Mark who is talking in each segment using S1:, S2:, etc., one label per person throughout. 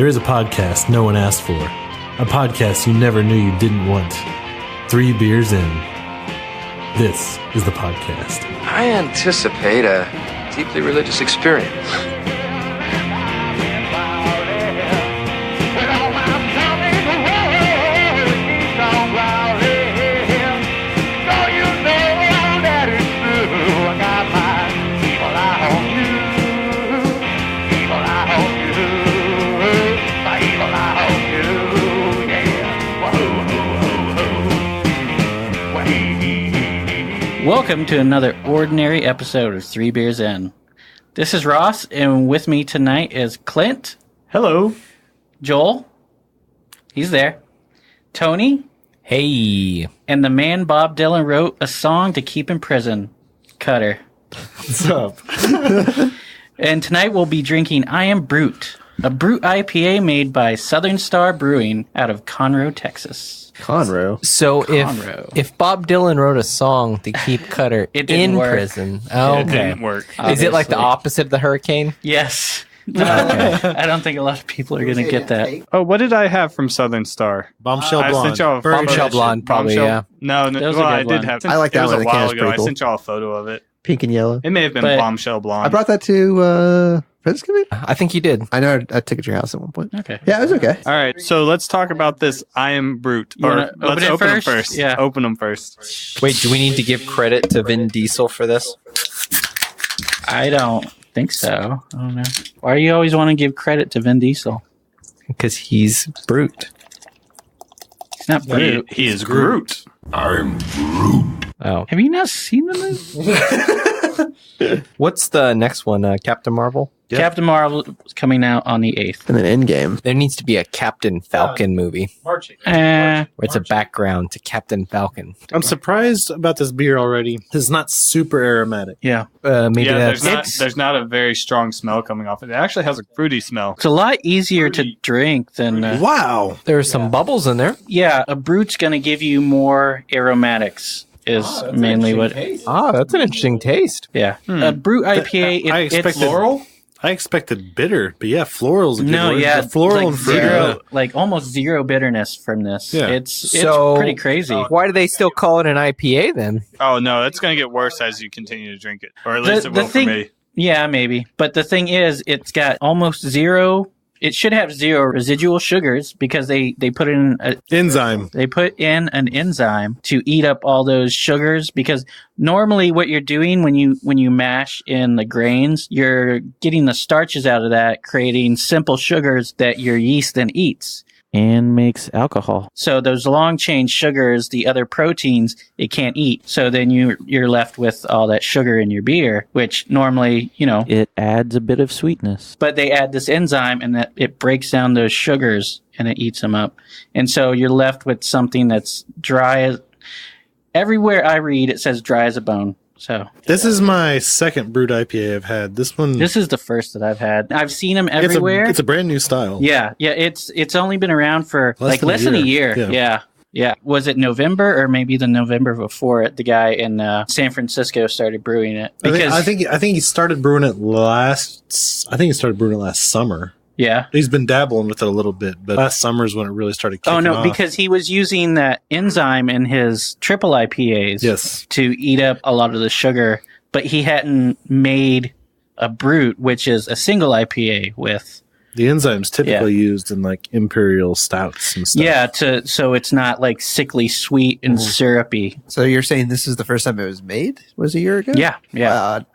S1: There is a podcast no one asked for. A podcast you never knew you didn't want. 3 beers in. This is the podcast.
S2: I anticipate a deeply religious experience.
S3: Welcome to another ordinary episode of 3 Beers In. This is Ross, and with me tonight is Clint.
S4: Hello.
S3: Joel. He's there. Tony.
S5: Hey.
S3: And the man Bob Dylan wrote a song to keep in prison, Cutter.
S1: What's up?
S3: And tonight we'll be drinking I Am Brut, a Brut IPA made by Southern Star Brewing out of Conroe, Texas.
S4: Conroe.
S5: So
S3: Conroe.
S5: if Bob Dylan wrote a song to keep Cutter in prison,
S4: It didn't work.
S5: Is it like the opposite of the hurricane?
S3: Yes. I don't think a lot of people are going to get that.
S4: Oh, what did I have from Southern Star?
S1: Bombshell
S4: I
S1: Blonde.
S4: sent y'all a
S5: Bombshell Blonde, probably, yeah.
S4: No,
S3: That was a
S4: well, I
S3: good
S4: did
S3: one.
S4: have.
S6: I like that
S4: it was
S6: one.
S4: a
S6: The can
S4: while
S6: is
S4: ago.
S6: pretty
S4: I
S6: cool.
S4: sent y'all a photo of it.
S6: Pink and yellow.
S4: It may have been
S3: But-
S4: Bombshell Blonde.
S6: I brought that to Friendsgiving.
S5: I think you did.
S6: I know I took it to your house at one point.
S3: Okay.
S6: Yeah, it was okay.
S4: All right, so let's talk about this I Am Brut.
S3: You wanna
S4: Or let's
S3: open it
S4: open them
S3: first?
S4: first.
S3: Yeah.
S4: Open them first.
S5: Wait, do we need to give credit to Vin Diesel for this?
S3: I don't think so. I don't know. Why do you always want to give credit to Vin Diesel?
S5: Because he's Brute.
S3: He's not Brute.
S4: He is Groot.
S5: Oh.
S3: Have you not seen the movie?
S5: What's the next one? Captain Marvel?
S1: Yep.
S3: Captain Marvel is coming out on the 8th.
S6: And then Endgame.
S5: There needs to be a Captain Falcon movie where it's a background to Captain Falcon.
S1: I'm surprised about this beer already. It's not super aromatic.
S3: Yeah.
S5: Maybe
S4: Yeah,
S5: that's...
S4: there's not a very strong smell coming off it. It actually has a fruity smell.
S3: It's a lot easier to drink than...
S1: Wow.
S5: There's some bubbles in there.
S3: yeah, a Brute's going to give you more aromatics is mainly what...
S5: Ah, that's an interesting taste.
S3: Yeah. A Brute IPA,
S1: I
S3: it's
S1: expected
S3: floral.
S1: I expected bitter, but yeah, floral's a good
S3: No,
S1: word.
S3: yeah,
S1: Floral
S3: like
S1: and fruity.
S3: zero, like almost zero bitterness from this.
S1: Yeah.
S3: It's
S5: So-
S3: pretty crazy.
S5: Why do they still call it an IPA then?
S4: Oh, no, it's going to get worse as you continue to drink it. Or at least it will for me.
S3: Yeah, maybe. But the thing is, it's got almost zero. It should have zero residual sugars because they put in
S1: Enzyme.
S3: they put in an enzyme to eat up all those sugars, because normally what you're doing when you mash in the grains, you're getting the starches out of that, creating simple sugars that your yeast then eats and makes alcohol. So those long chain sugars, the other proteins, it can't eat. So then you're left with all that sugar in your beer, which normally, it adds a bit of sweetness. But they add this enzyme and that it breaks down those sugars and it eats them up. And so you're left with something that's dry as... Everywhere I read, it says dry as a bone. So
S1: This is my second Brut IPA I've had. This one,
S3: this is the first that I've had. I've seen them everywhere.
S1: It's a brand new style.
S3: Yeah. It's only been around for less than a year.
S1: Yeah.
S3: Yeah. Was it November or maybe the November before it? The guy in San Francisco started brewing it. Because
S1: I think he started brewing it last summer.
S3: yeah.
S1: He's been dabbling with it a little bit, but last summer is when it really started kicking off.
S3: Because he was using that enzyme in his triple IPAs
S1: Yes.
S3: to eat up a lot of the sugar, but he hadn't made a Brut, which is a single IPA with...
S1: The enzyme's typically used in like imperial stouts and stuff.
S3: Yeah, so it's not like sickly sweet and syrupy.
S6: So you're saying this is the first time it was made? Was it a year ago?
S3: Yeah.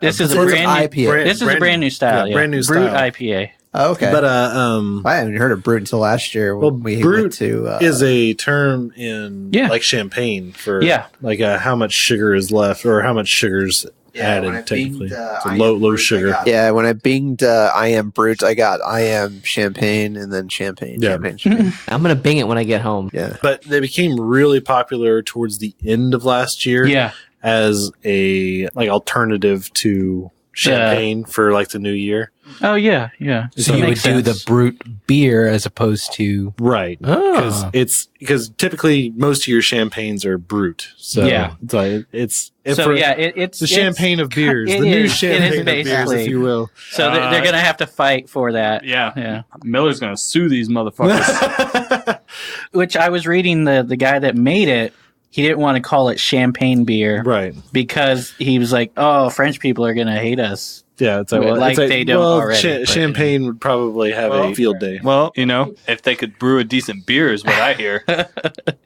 S3: This is a
S6: Brut
S3: brand new
S6: IPA.
S3: This is a brand new style.
S1: Yeah, brand new
S3: Brut
S1: style.
S3: IPA.
S6: Oh, okay.
S1: But
S6: I haven't heard of Brut until last year when we
S1: Brut
S6: went to.
S1: is a term in like champagne for like how much sugar is left or how much sugar's added technically. It's a low sugar.
S6: When I binged I Am Brut, I got I Am Champagne and then Champagne.
S1: Yeah.
S6: Champagne.
S5: I'm going to bing it when I get home.
S6: Yeah.
S1: But they became really popular towards the end of last year.
S3: Yeah.
S1: As a like alternative to champagne for like the new year.
S3: Oh, yeah.
S5: So you would do the Brut beer as opposed to...
S1: Right. Because typically most of your champagnes are Brut. So it's the champagne of beers. The new champagne of beers, if you will.
S3: So they're going to have to fight for that.
S4: Yeah. Miller's going to sue these motherfuckers.
S3: Which I was reading the guy that made it. He didn't want to call it champagne beer.
S1: Right.
S3: Because he was like, oh, French people are going to hate us.
S1: Yeah, it's
S3: they don't already.
S1: Champagne would probably have a field day.
S4: Well, if they could brew a decent beer is what I hear.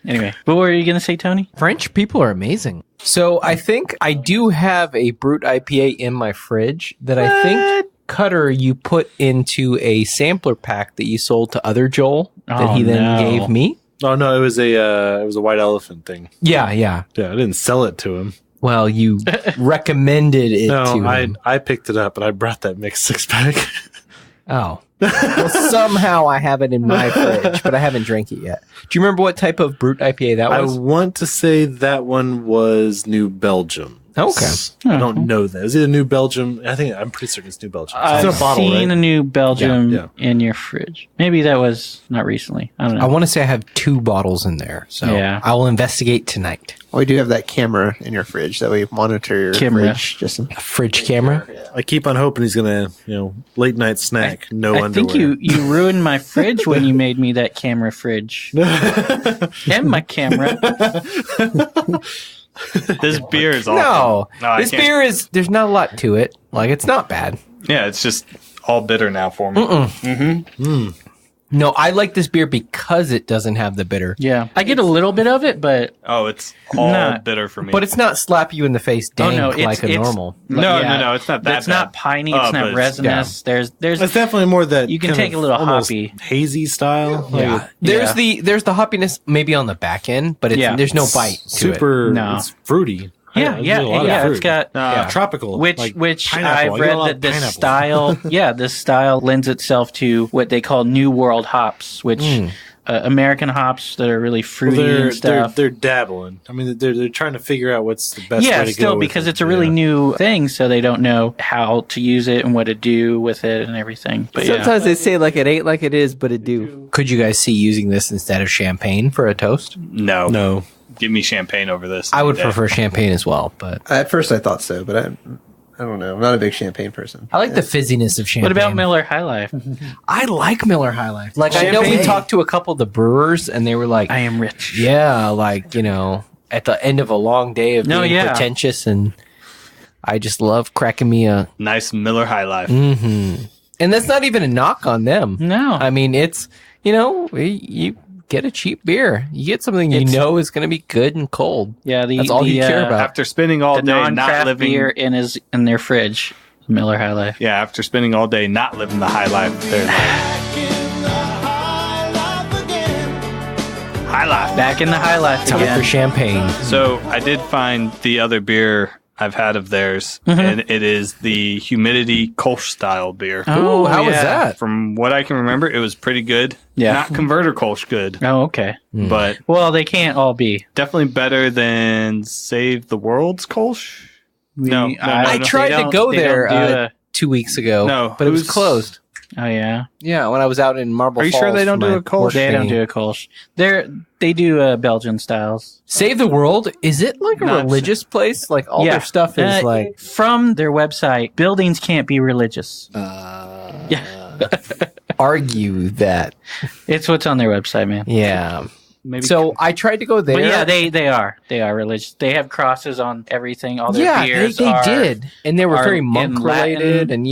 S3: Anyway, what were you going to say, Tony?
S5: French people are amazing. So I think I do have a Brut IPA in my fridge that I think, Cutter, you put into a sampler pack that you sold to other Joel that he then gave me.
S1: Oh no, it was a white elephant thing.
S5: Yeah.
S1: I didn't sell it to him.
S5: Well, you recommended it to him.
S1: I picked it up and I brought that mixed 6-pack.
S5: Oh. Well, somehow I have it in my fridge, but I haven't drank it yet. Do you remember what type of Brut IPA that was?
S1: I want to say that one was New Belgium.
S5: Okay.
S1: I don't know that. Is it a New Belgium? I'm pretty certain it's New Belgium.
S3: I've seen a New Belgium in your fridge. Maybe that was not recently. I don't know.
S5: I want to say I have 2 bottles in there, so I will investigate tonight.
S6: We do have that camera in your fridge that we monitor your fridge. Just a
S5: fridge camera.
S1: I keep on hoping he's gonna, late night snack.
S3: I think you ruined my fridge when you made me that camera fridge. And my camera.
S4: This beer is awful.
S5: No, this beer is. There's not a lot to it. Like, it's not bad.
S4: Yeah, it's just all bitter now for me.
S5: No, I like this beer because it doesn't have the bitter.
S3: Yeah, I get a little bit of it, but
S4: it's all bitter for me.
S5: But it's not slap you in the face dank like a normal.
S4: No, it's not that.
S3: It's not piney. It's not resinous. There's
S1: definitely more that
S3: you can take a little hoppy,
S1: hazy style.
S5: Yeah, there's the hoppiness maybe on the back end, but there's no bite.
S1: It's fruity.
S3: Yeah. It's got
S1: tropical,
S3: which I've read that this style, this style lends itself to what they call New World hops, which American hops that are really fruity and stuff.
S1: They're dabbling. I mean, they're trying to figure out what's the best way to go. Yeah, still
S3: because it's a really new thing, so they don't know how to use it and what to do with it and everything. But
S7: sometimes they say like it ain't like it is, but it do.
S5: Could you guys see using this instead of champagne for a toast?
S4: No. Give me champagne over this.
S5: I would prefer champagne as well, but
S6: at first I thought so, but I don't know. I'm not a big champagne person.
S5: I like the fizziness of champagne.
S3: What about Miller High Life?
S5: I like Miller High Life. Like, champagne. I know we talked to a couple of the brewers, and they were like,
S3: I am rich.
S5: Yeah, like, at the end of a long day of being pretentious, and I just love cracking me a
S4: nice Miller High Life.
S5: Mm-hmm. And that's not even a knock on them.
S3: No.
S5: I mean, it's, you get a cheap beer. You get something is going to be good and cold.
S3: Yeah,
S5: that's all you care about.
S4: After spending all day not living
S3: beer in their fridge, Miller High Life.
S4: Yeah, after spending all day not living the high life, they're high life.
S3: Back in the high life again.
S5: Time for champagne.
S4: So I did find the other beer I've had of theirs, and it is the Humidity Kolsch style beer.
S5: Oh, how was that?
S4: From what I can remember, it was pretty good.
S3: Yeah.
S4: Not converter Kolsch good.
S3: Oh, okay.
S4: But
S3: well, they can't all be.
S4: Definitely better than Save the World's Kolsch. No.
S5: I tried to go there 2 weeks ago, but it was closed.
S3: Oh, yeah?
S5: Yeah, when I was out in Marble Falls.
S4: Are you sure they don't do a Kolsch?
S3: They don't do a Kolsch. They do Belgian styles.
S5: Save the World? Is it like a religious place? Like all their stuff is like...
S3: From their website, buildings can't be religious.
S5: Argue that.
S3: It's what's on their website, man.
S5: Yeah. Maybe so I tried to go there.
S3: But yeah, they are religious. They have crosses on everything. All their beers
S5: they did. And they were very monk related and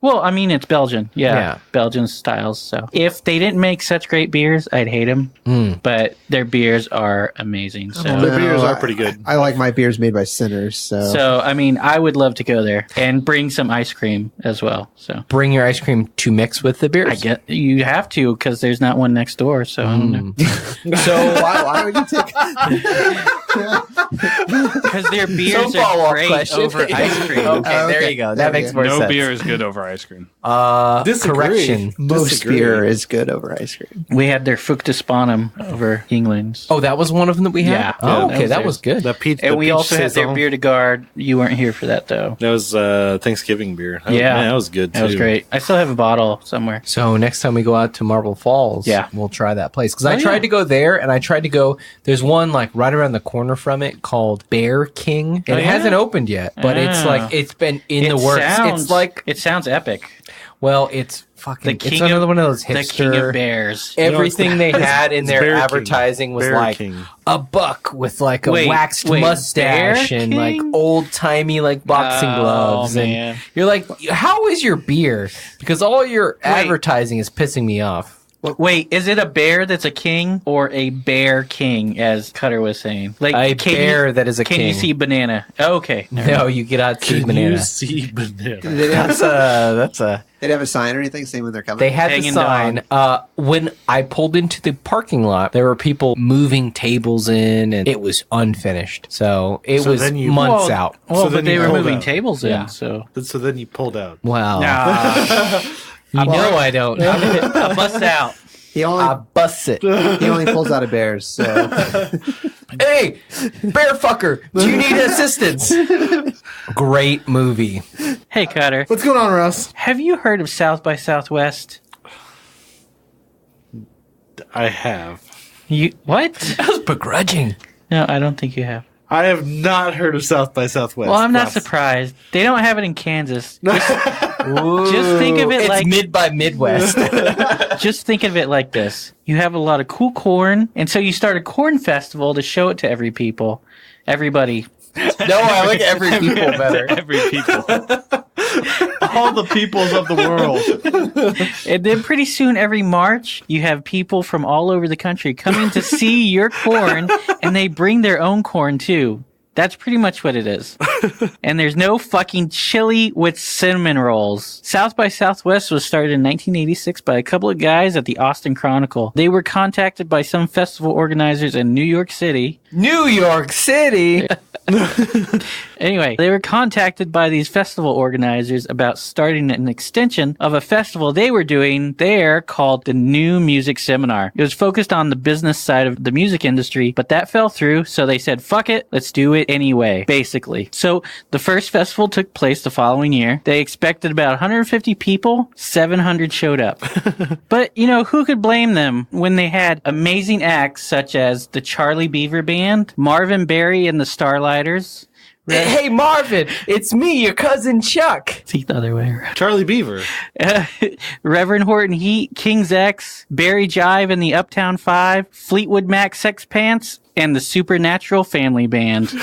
S3: Well, I mean, it's Belgian. Yeah. Belgian styles. So if they didn't make such great beers, I'd hate them. But their beers are amazing. So
S1: their beers are pretty good.
S6: I like my beers made by sinners.
S3: So I mean, I would love to go there and bring some ice cream as well. So
S5: bring your ice cream to mix with the beers.
S3: I get you have to because there's not one next door. So I don't know.
S6: So why would you take?
S3: Because their beers are great over ice cream.
S5: Okay, there you go. That makes more sense.
S4: No beer is good over ice cream.
S5: Correction.
S6: Most beer is good over ice cream.
S3: We had their Fructispanum over England's.
S5: Oh, that was one of them that we had?
S3: Yeah.
S5: Oh, okay. That was good.
S3: And we also had their beer de garde. You weren't here for that, though.
S1: That was Thanksgiving beer. That was good, too.
S3: That was great. I still have a bottle somewhere.
S5: So next time we go out to Marble Falls, we'll try that place. Because I tried to go there, and I tried to go... There's one like right around the corner from it called Bear King. And it hasn't opened yet, but it's like it's been in the works. It's like
S3: it sounds epic.
S5: Well, it's fucking. It's another one of those hipster.
S3: The King of Bears.
S5: Everything they had in their advertising was like a buck with like a waxed mustache and like old timey like boxing gloves. And you're like, how is your beer? Because all your advertising is pissing me off.
S3: Wait, is it a bear that's a king or a bear king, as Cutter was saying? Like
S5: a bear that is a king.
S3: Can you see banana? Oh, okay.
S5: No, you cannot see banana.
S1: Can you see banana?
S5: That's a...
S6: They didn't have a sign or anything saying when they're coming?
S5: They had the sign. When I pulled into the parking lot, there were people moving tables in, and it was unfinished. So it was months out.
S3: Well, but they were moving tables in, so
S1: then you pulled out.
S5: Wow. I don't.
S3: I bust out.
S5: I bust it.
S6: He only pulls out of bears, so...
S5: Hey, bear fucker, do you need assistance? Great movie.
S3: Hey, Cutter.
S1: What's going on, Russ?
S3: Have you heard of South by Southwest?
S1: I have.
S3: You what?
S5: That was begrudging.
S3: No, I don't think you have.
S1: I have not heard of South by Southwest.
S3: Well, I'm not surprised. They don't have it in Kansas. Just think of it like...
S5: It's mid by Midwest.
S3: Just think of it like this. You have a lot of cool corn, and so you start a corn festival to show it to everybody.
S5: No, I like every people better.
S4: Every people. All the peoples of the world.
S3: And then pretty soon, every March, you have people from all over the country coming to see your corn, and they bring their own corn, too. That's pretty much what it is. And there's no fucking chili with cinnamon rolls. South by Southwest was started in 1986 by a couple of guys at the Austin Chronicle. They were contacted by some festival organizers in New York City.
S5: New York City!
S3: Anyway, they were contacted by these festival organizers about starting an extension of a festival they were doing there called the New Music Seminar. It was focused on the business side of the music industry, but that fell through, so they said, fuck it, let's do it anyway, basically. So the first festival took place the following year. They expected about 150 people, 700 showed up. But, who could blame them when they had amazing acts such as the Charlie Beaver Band, Marvin Berry and the Starlighters.
S5: Hey, Marvin, it's me, your cousin Chuck.
S3: See the other way around.
S1: Charlie Beaver.
S3: Reverend Horton Heat, King's X, Barry Jive and the Uptown Five, Fleetwood Mac Sex Pants, and the Supernatural Family Band.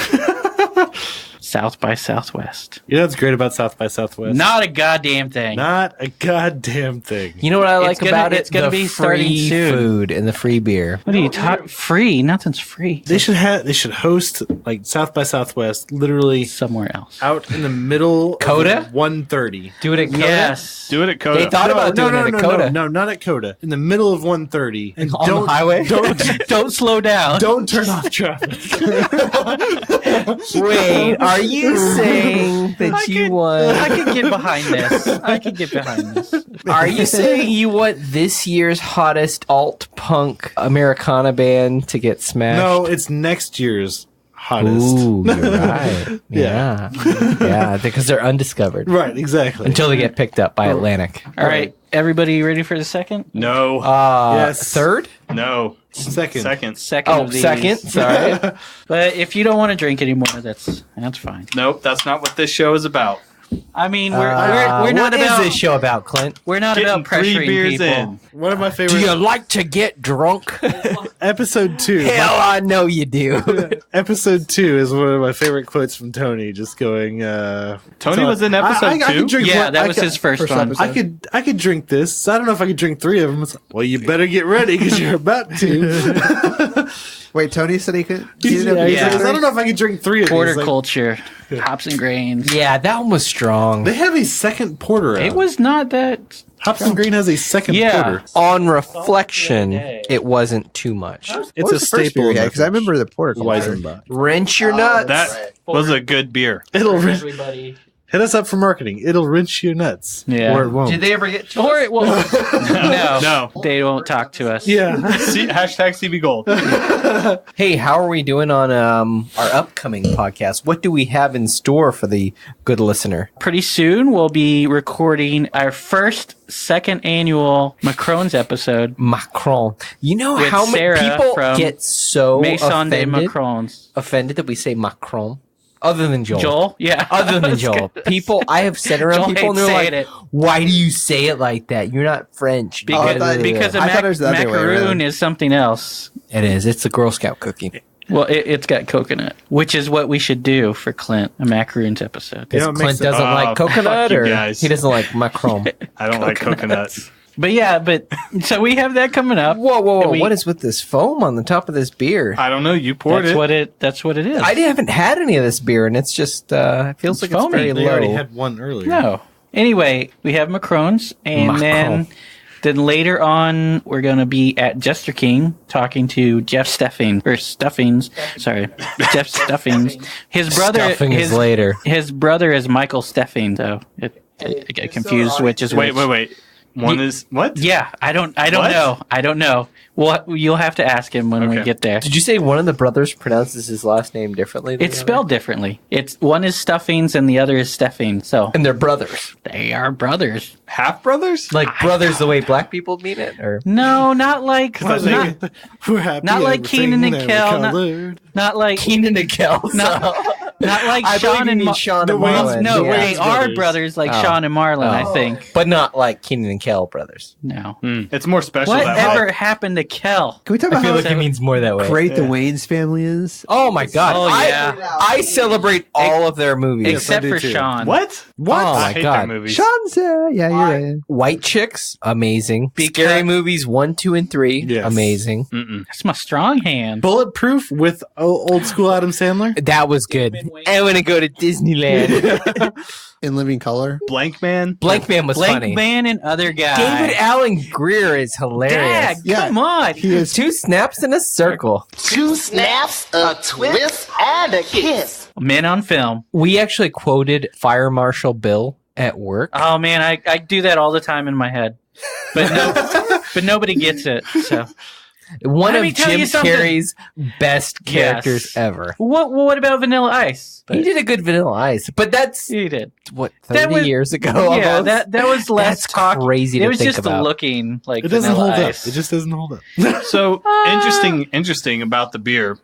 S3: South by Southwest.
S1: You know what's great about South by Southwest?
S3: Not a goddamn thing.
S1: Not a goddamn thing.
S5: You know what I like about it?
S3: It's going to be starting
S5: free
S3: soon.
S5: Food and the free beer.
S3: What are you talking? Free? Nothing's free.
S1: They should host like South by Southwest literally
S3: somewhere else.
S1: Out in the middle
S5: Coda?
S1: of 1:30.
S5: Do it at Coda?
S3: Yes.
S4: Do it at Coda.
S5: They thought about doing it at Coda.
S1: No, not at Coda. In the middle of 1:30. And
S5: on the highway?
S3: Don't slow down.
S1: Don't turn off traffic.
S5: Wait, are you saying that you want...
S3: I could get behind this.
S5: Are you saying you want this year's hottest alt-punk Americana band to get smashed?
S1: No, it's next year's hottest.
S5: Ooh, you're right. Yeah, because they're undiscovered.
S1: Right, exactly.
S5: Until they get picked up by Atlantic.
S3: All right, everybody ready for the second?
S4: No.
S1: Yes.
S5: Third?
S4: No.
S1: Second.
S3: Oh,
S5: second. Sorry.
S3: But if you don't want to drink anymore, that's fine.
S4: Nope, that's not what this show is about.
S3: I mean, we're not
S5: what
S3: about...
S5: What is this show about, Clint?
S3: We're not
S4: Getting
S3: about pressuring
S4: 3 beers
S3: people.
S4: in.
S1: One of my favorite...
S5: Do you like to get drunk?
S1: Episode 2.
S5: Hell, I know you do.
S1: Episode 2 is one of my favorite quotes from Tony, just going...
S4: Tony was in episode 2?
S1: I could drink
S3: that was his first one.
S1: I could drink this. I don't know if I could drink 3 of them. Well, you better get ready because you're about to.
S6: Wait, Tony said he could?
S1: I don't know if I could drink 3 of these.
S3: Quarter culture. Hops and Grains.
S5: Yeah, that one was strong.
S1: They have a second porter out.
S3: It was not that.
S1: Hops and Grain has a second porter.
S5: On reflection, it wasn't too much.
S6: It's a staple. Yeah, because I remember the porter.
S1: Weizenbach.
S5: Wrench your nuts.
S4: That was a good beer.
S3: Everybody.
S1: Hit us up for marketing. It'll wrench your nuts.
S3: Yeah.
S1: Or it won't.
S5: Did they ever get to
S3: Or
S5: us?
S3: it won't.
S4: No.
S3: They won't talk to us.
S1: Yeah.
S4: Hashtag CB Gold.
S5: Hey, how are we doing on our upcoming podcast? What do we have in store for the good listener?
S3: Pretty soon, we'll be recording our second annual Macron's episode.
S5: Macron. You know
S3: With
S5: how many
S3: Sarah
S5: people
S3: from
S5: get so
S3: Maison de
S5: offended
S3: Macron's.
S5: that we say Macron? Other than Joel.
S3: Joel? Yeah.
S5: Other than Joel. People, I have said around
S3: Joel
S5: people and they're
S3: hates
S5: like,
S3: saying it.
S5: why do you say it like that? You're not French.
S3: Because a
S6: I thought it was the other way
S3: macaroon
S6: around.
S3: is something else.
S5: It is. It's a Girl Scout cookie.
S3: Well, it's got coconut, which is what we should do for Clint, a macaroons episode.
S5: Because Clint doesn't like coconut,
S4: fuck you
S5: or
S4: guys.
S5: he doesn't like Macron.
S4: I don't like coconuts.
S3: But yeah, so we have that coming up.
S5: Whoa.
S3: We-
S5: What is with this foam on the top of this beer?
S4: I don't know. You poured it.
S3: That's what it is.
S5: I haven't had any of this beer, and it's just it feels
S3: It's
S5: like
S3: foamy.
S5: it's very
S1: They already
S5: low.
S1: had one earlier.
S3: No. Anyway, we have Macron's, and then later on, we're going to be at Jester King talking to Jeff Stuffings. Sorry, Jeff Stuffings. His brother
S5: Stuffing is
S3: his,
S5: later.
S3: His brother is Michael Steffing, so I get confused which is which.
S4: Wait. One is what?
S3: Yeah, I don't
S4: What?
S3: know. I don't know. Well, you'll have to ask him when we
S4: Okay.
S3: get there.
S5: Did you say one of the brothers pronounces his last name differently? Than
S3: It's
S5: the
S3: spelled differently. It's one is Stuffings and the other is Steffing. So
S5: other? And they're brothers.
S3: they are brothers.
S4: Half brothers?
S5: Like brothers the way black people mean it? Or
S3: No, not like
S1: We're happy
S3: not like
S1: everything
S3: Keenan and
S1: that
S3: Kel,
S1: we're
S3: not-
S1: colored.
S3: not like
S5: Keenan and Kel.
S3: not like
S5: I
S3: Sean
S5: believe you
S3: and
S5: mean Sean
S1: the
S5: and
S1: Wayans-
S5: Marlon.
S3: No,
S1: Yeah.
S3: they are brothers like
S5: Oh.
S3: Sean and Marlon, I think.
S5: But not like Keenan and Kel brothers.
S3: No.
S4: It's more special that way.
S3: Whatever happened to Kel?
S6: Can we talk
S5: I
S6: about
S5: feel
S6: how
S5: like it means more that way.
S6: great the Wayans family is?
S5: Oh my god!
S3: Oh, yeah.
S5: I celebrate all of their movies.
S3: Except
S1: I do
S3: for
S1: too.
S3: Sean.
S4: What?
S5: What? Oh
S4: I
S5: my
S4: hate
S5: god!
S4: their movies.
S6: Sean's yeah, you're right.
S5: White Chicks, amazing.
S3: Because-
S5: Scary Movies 1, 2, and 3,
S1: Yes.
S5: amazing.
S3: That's my strong hand.
S1: Bulletproof with old school Adam Sandler.
S5: That was good. I want to go to Disneyland.
S6: In Living Color.
S4: Blank Man?
S5: Blank Man was
S3: Blank
S5: funny.
S3: Man and other guy.
S5: David Allen Greer is hilarious.
S3: Dad,
S6: Yeah.
S3: come on.
S6: He is.
S5: Two snaps in a circle.
S8: 2 snaps, a twist, and a kiss.
S3: Men on film.
S5: We actually quoted Fire Marshal Bill at work.
S3: Oh man, I do that all the time in my head, but nobody gets it. So
S5: One
S3: Let
S5: of
S3: me tell
S5: Jim
S3: you something.
S5: Carrey's best characters
S3: Yes.
S5: ever.
S3: what about Vanilla Ice?
S5: He did a good Vanilla Ice, but that's
S3: He did.
S5: what
S3: That
S5: 30
S3: was-
S5: years ago.
S3: Yeah,
S5: almost?
S3: that was less
S5: That's
S3: talk.
S5: crazy
S3: It
S5: to
S3: was
S5: think
S3: just
S5: about.
S3: looking like
S1: It doesn't
S3: Vanilla
S1: hold
S3: Ice.
S1: up. It just doesn't hold up.
S4: So interesting about the beer.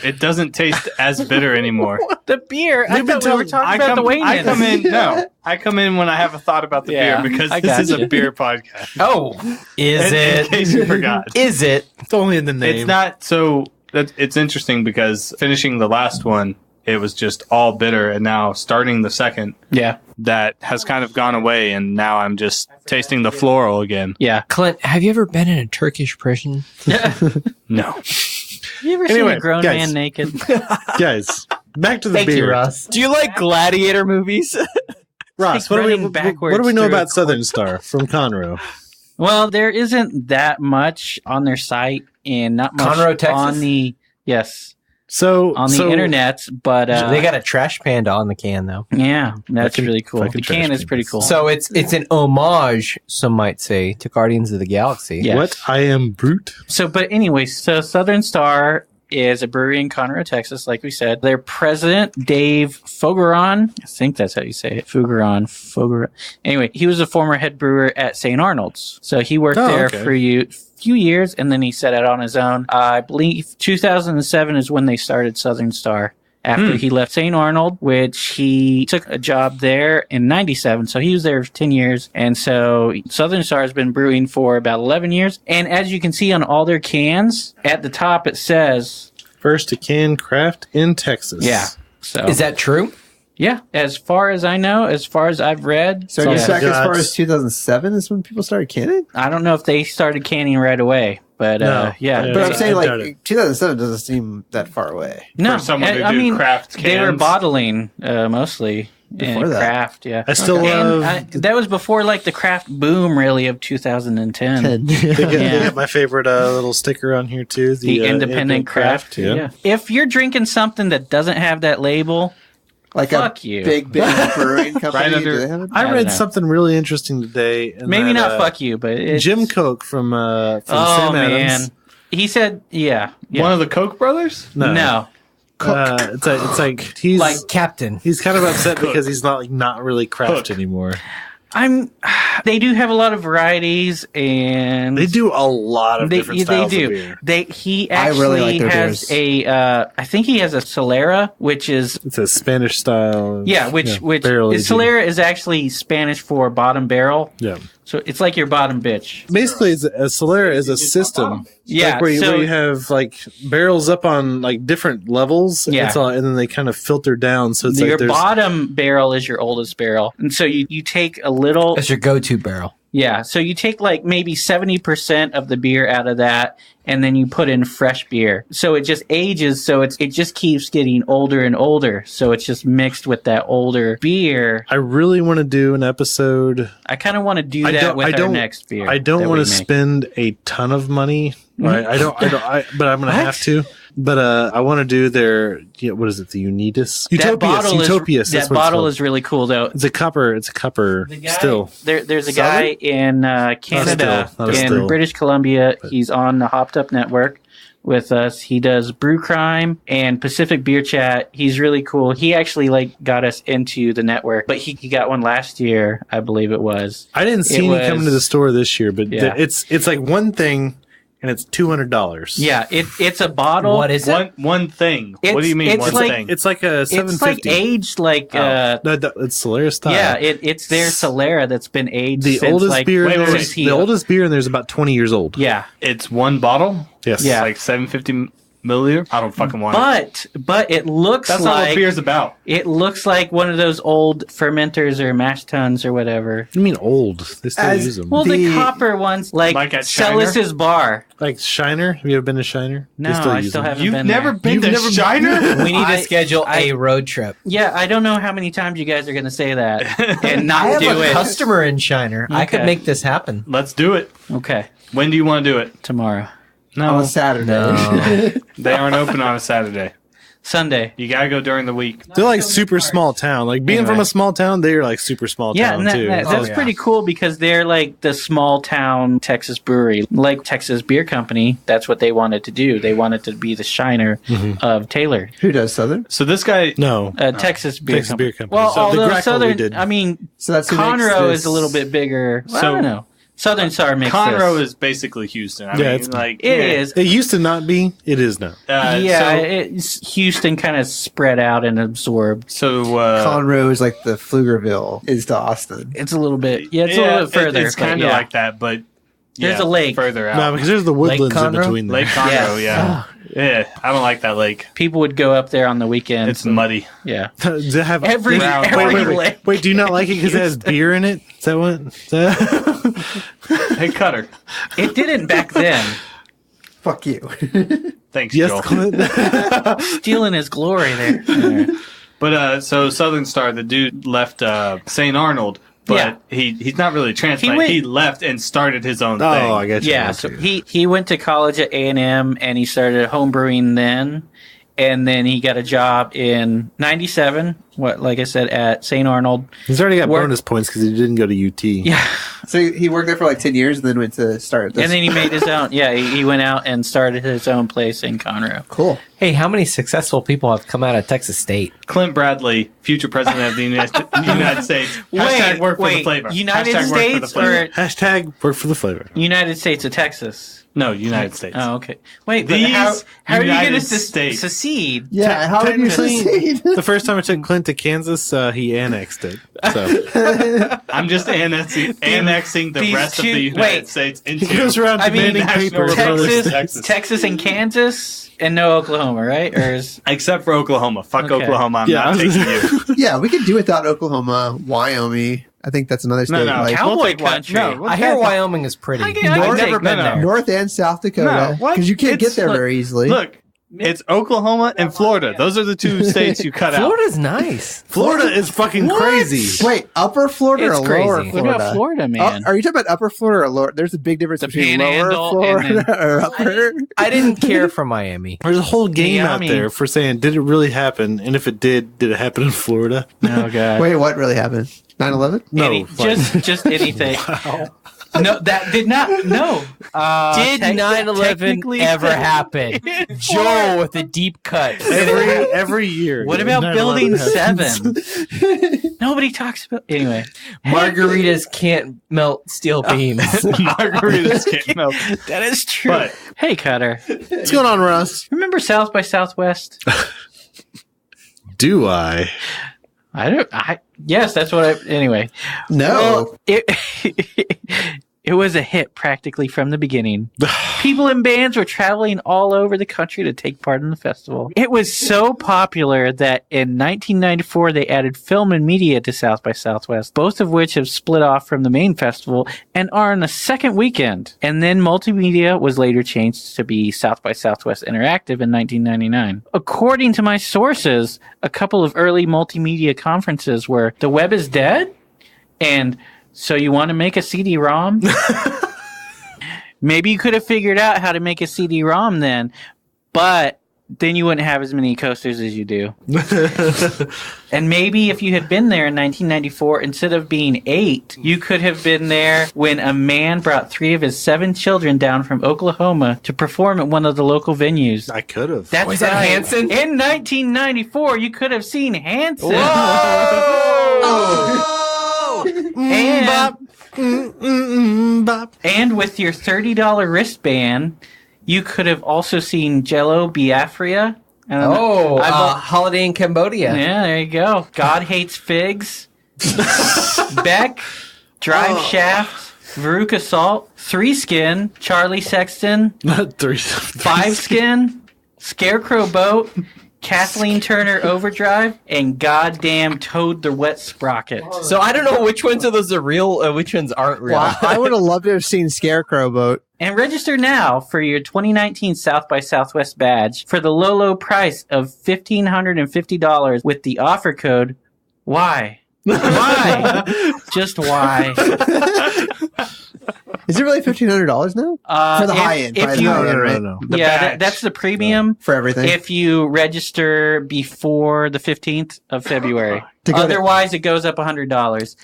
S4: It doesn't taste as bitter anymore.
S3: The beer. I
S1: They've been
S3: thought we were
S1: telling-
S3: talking about the Wayans.
S4: I come in when I have a thought about the
S3: Yeah,
S4: beer because
S3: I
S4: this is a
S3: gotcha.
S4: beer podcast.
S5: Oh, is
S4: In case you forgot.
S5: Is it?
S1: It's only in the name.
S4: It's not so it's interesting because finishing the last one, it was just all bitter, and now starting the second,
S3: Yeah,
S4: that has kind of gone away, and now I'm just tasting the floral again.
S3: yeah.
S5: Clint, have you ever been in a Turkish prison?
S4: No.
S3: You ever
S1: Anyway,
S3: seen a grown
S1: guys.
S3: man naked?
S1: Guys, back to the
S5: Thank
S1: beer.
S5: you, Ross. Do you like gladiator movies?
S1: Ross,
S3: Like
S1: what do
S3: running
S1: we
S3: backwards
S1: know
S3: through a
S1: about Southern Star from Conroe?
S3: Well, there isn't that much on their site, and not much
S5: Conroe, Texas?
S3: on the
S1: So
S3: on the internet. But
S5: they got a trash panda on the can, though.
S3: yeah, that's
S1: Fucking-
S3: really cool.
S1: fucking
S3: The can
S1: trash
S3: is pretty
S1: pandas.
S3: cool.
S5: So it's an homage, some might say, to Guardians of the Galaxy.
S3: Yeah.
S1: What? I am Brut.
S3: But anyway, so Southern Star is a brewery in Conroe, Texas, like we said. Their president, Dave Fogeron, I think that's how you say it. Fogeron. Anyway, he was a former head brewer at St. Arnold's. So he worked there
S1: okay.
S3: for a few years, and then he set out on his own. I believe 2007 is when they started Southern Star. After he left St. Arnold, which he took a job there in 97. So he was there for 10 years. And so Southern Star has been brewing for about 11 years. And as you can see on all their cans, at the top it says,
S1: First to can craft in Texas.
S3: yeah. So
S5: Is that true?
S3: Yeah, as far as I know, as far as I've read.
S6: So you're back as far as 2007 is when people started canning?
S3: I don't know if they started canning right away, but yeah.
S6: But I'm saying like 2007 doesn't seem that far away.
S3: No,
S4: for someone to do craft cans.
S3: They were bottling mostly.
S6: Before that.
S3: Craft, yeah.
S1: I still love...
S3: that was before like the craft boom really of 2010.
S1: They got my favorite little sticker on here too.
S3: The independent craft.
S1: Yeah.
S3: If you're drinking something that doesn't have that label,
S6: like
S3: fuck
S6: a
S3: you.
S6: big brewing company.
S1: I read something really interesting today.
S3: Maybe not fuck you, but it's...
S1: Jim Koch from Sam Adams.
S3: He said, yeah.
S4: One of the Koch brothers?
S3: No.
S1: It's like he's
S5: like Captain.
S1: He's kind of upset because he's not really craft anymore.
S3: They do have a lot of varieties, and
S1: they do a lot of different styles of beer.
S3: He actually has I think he has a solera, which is
S1: it's a Spanish style.
S3: Which solera is actually Spanish for bottom barrel. Yeah. So it's like your bottom bitch.
S1: Basically, a solera is a system.
S3: Yeah,
S1: like where you have like barrels up on like different levels.
S3: Yeah,
S1: and then they kind of filter down. So it's
S3: your bottom barrel is your oldest barrel, and so you take a little.
S5: That's your go-to barrel.
S3: Yeah, so you take like maybe 70% of the beer out of that, and then you put in fresh beer. So it just ages, so it just keeps getting older and older. So it's just mixed with that older beer.
S1: I really want to do an episode.
S3: I kind of want to do that with our next beer.
S1: I don't want to spend a ton of money. Right? But I'm going to have to. But I want to do their, what is it? The Unitas? Utopias.
S3: That bottle is really cool, though.
S1: It's a cupper still.
S3: There's a guy in Canada, in British Columbia. He's on the Hopped Up Network with us. He does Brew Crime and Pacific Beer Chat. He's really cool. He actually got us into the network, but he got one last year, I believe it was.
S1: I didn't see any coming to the store this year, but it's like one thing. And it's $200.
S3: Yeah, it's a bottle.
S5: What is it?
S4: One thing. What do you mean one thing?
S1: It's like a $750.
S3: It's like aged like...
S1: it's Solera style.
S3: Yeah, it's their Solera that's been aged
S1: the
S3: since
S1: oldest
S3: like...
S1: beer. The oldest beer, and there's about 20 years old.
S3: Yeah.
S4: It's one bottle?
S1: Yes.
S3: Yeah.
S4: Like 750 milliliter? I don't fucking want it.
S3: But it looks
S4: That's not what beer's about.
S3: It looks like one of those old fermenters or mash tuns or whatever.
S1: You mean old? They still use them.
S3: Well, the copper ones, like
S4: at
S3: Celis's Bar.
S1: Like Shiner? Have you ever been to Shiner?
S3: No, I still haven't been there.
S4: You've never been to Shiner?
S5: We need to schedule a road trip.
S3: Yeah, I don't know how many times you guys are going to say that and not
S5: I have
S3: do it.
S5: a customer in Shiner. Okay. I could make this happen.
S4: Let's do it.
S3: Okay.
S4: When do you want to do it?
S3: Tomorrow.
S6: No. On a Saturday.
S5: No.
S4: They aren't open on a Saturday.
S3: Sunday.
S4: You gotta go during the week.
S1: They're like super small town. Like being from a small town, they're like super small town too.
S3: That's pretty cool because they're like the small town Texas brewery, like Texas Beer Company. That's what they wanted to do. They wanted to be the Shiner of Taylor.
S6: Who does Southern?
S4: So this guy,
S3: Texas Beer Company.
S1: Well,
S3: so although Southern, I mean,
S6: so that's
S3: Conroe is a little bit bigger. Well, I don't know. Southern Star makes
S4: Conroe is basically Houston. I mean,
S1: it's
S4: like
S3: it is.
S1: It used to not be. It is now.
S3: It's Houston kind of spread out and absorbed.
S4: So
S6: Conroe is like the Pflugerville is to Austin.
S3: It's a little bit. Yeah, it's a little bit further.
S4: It's kind of like that, but
S3: there's a lake
S4: further out.
S1: No, because there's the woodlands in between there.
S4: Lake Conroe, yeah. I don't like that lake.
S3: People would go up there on the weekends.
S4: It's muddy.
S3: Yeah.
S1: Does it have
S3: every lake?
S1: Wait, do you not like it because it has beer in it? Is that what?
S4: Hey, Cutter.
S3: It didn't back then.
S6: Fuck you.
S4: Thanks,
S1: yes,
S4: Joel.
S3: Clint. Stealing his glory there.
S4: But so Southern Star, the dude left St. Arnold. But he's not really a transplant. He left and started his own thing.
S1: Oh, I get you.
S3: Yeah, so he went to college at A&M and he started homebrewing then. And then he got a job in 97, like I said, at St. Arnold.
S1: He's already got bonus points because he didn't go to UT.
S3: Yeah.
S6: So he worked there for like 10 years and then went to start this.
S3: And then he made his own. Yeah, he went out and started his own place in Conroe.
S6: Cool.
S5: Hey, how many successful people have come out of Texas State?
S4: Clint Bradley, future president of the United States. Hashtag work for the flavor.
S3: United States or
S1: hashtag work for the flavor.
S3: United States of Texas.
S4: No, United States.
S3: Oh, okay. Wait, but how are you going to secede?
S6: Yeah, how did you secede?
S1: The first time I took Clint to Kansas, he annexed it. So
S4: I'm just annexing the rest of the United States into.
S1: He goes around demanding papers.
S3: Texas and Kansas, and no Oklahoma, right?
S4: Except for Oklahoma. Fuck Oklahoma. I'm not taking you.
S6: Yeah, we could do without Oklahoma, Wyoming. I think that's another state.
S3: No. Cowboy country.
S5: I hear Wyoming is pretty.
S3: I've never been there.
S6: North and South Dakota. Because you can't get there very easily.
S4: Look. It's Oklahoma and Florida. Those are the two states you cut out.
S5: Florida's nice.
S1: Florida is fucking crazy.
S6: Wait, upper Florida or lower Florida?
S3: What about Florida, man?
S6: Are you talking about upper Florida or lower? There's a big difference between lower Florida or upper.
S5: I didn't care for Miami.
S1: There's a whole game out there for saying, did it really happen? And if it did it happen in Florida?
S3: Oh, God.
S6: Wait, what really happened? 9/11?
S1: No.
S3: Just anything. Wow. No, that did not. No.
S5: Did 9/11 ever happen? Joel with a deep cut.
S1: Every year.
S3: What about Building 7? Nobody talks about. Anyway,
S5: margaritas can't melt steel beams.
S4: Margaritas can't melt.
S3: That is true.
S4: But,
S3: hey, Cutter.
S6: What's going on, Russ?
S3: Remember South by Southwest?
S1: Do I?
S3: Yes, that's what anyway.
S6: No.
S3: Well, it was a hit practically from the beginning. People in bands were traveling all over the country to take part in the festival. It was so popular that in 1994 they added film and media to South by Southwest, both of which have split off from the main festival and are on the second weekend. And then multimedia was later changed to be South by Southwest Interactive in 1999. According to my sources, a couple of early multimedia conferences were The Web is Dead and So You Want to Make a CD-ROM? Maybe you could have figured out how to make a CD-ROM then, but then you wouldn't have as many coasters as you do. And maybe if you had been there in 1994, instead of being 8, you could have been there when a man brought 3 of his 7 children down from Oklahoma to perform at one of the local venues.
S1: I could have.
S3: That's
S5: Was that Hanson?
S3: In 1994, you could have seen Hanson.
S5: Whoa!
S3: And with your $30 wristband, you could have also seen Jello Biafra.
S5: Holiday in Cambodia.
S3: Yeah, there you go. God Hates Figs. Beck, Drive Shaft, Veruca Salt, 3 Skin, Charlie Sexton, 5 Skin, Scarecrow Boat, Kathleen Turner Overdrive, and goddamn Toad the Wet Sprocket.
S5: So I don't know which ones of those are real, which ones aren't real.
S6: Well, I would have loved to have seen Scarecrow Boat.
S3: And register now for your 2019 South by Southwest badge for the low price of $1,550 with the offer code WHY. Why? Just why?
S6: Is it really $1,500 now? For the high end.
S1: No.
S3: That's the premium.
S6: For everything.
S3: If you register before the 15th of February. Otherwise, it goes up $100.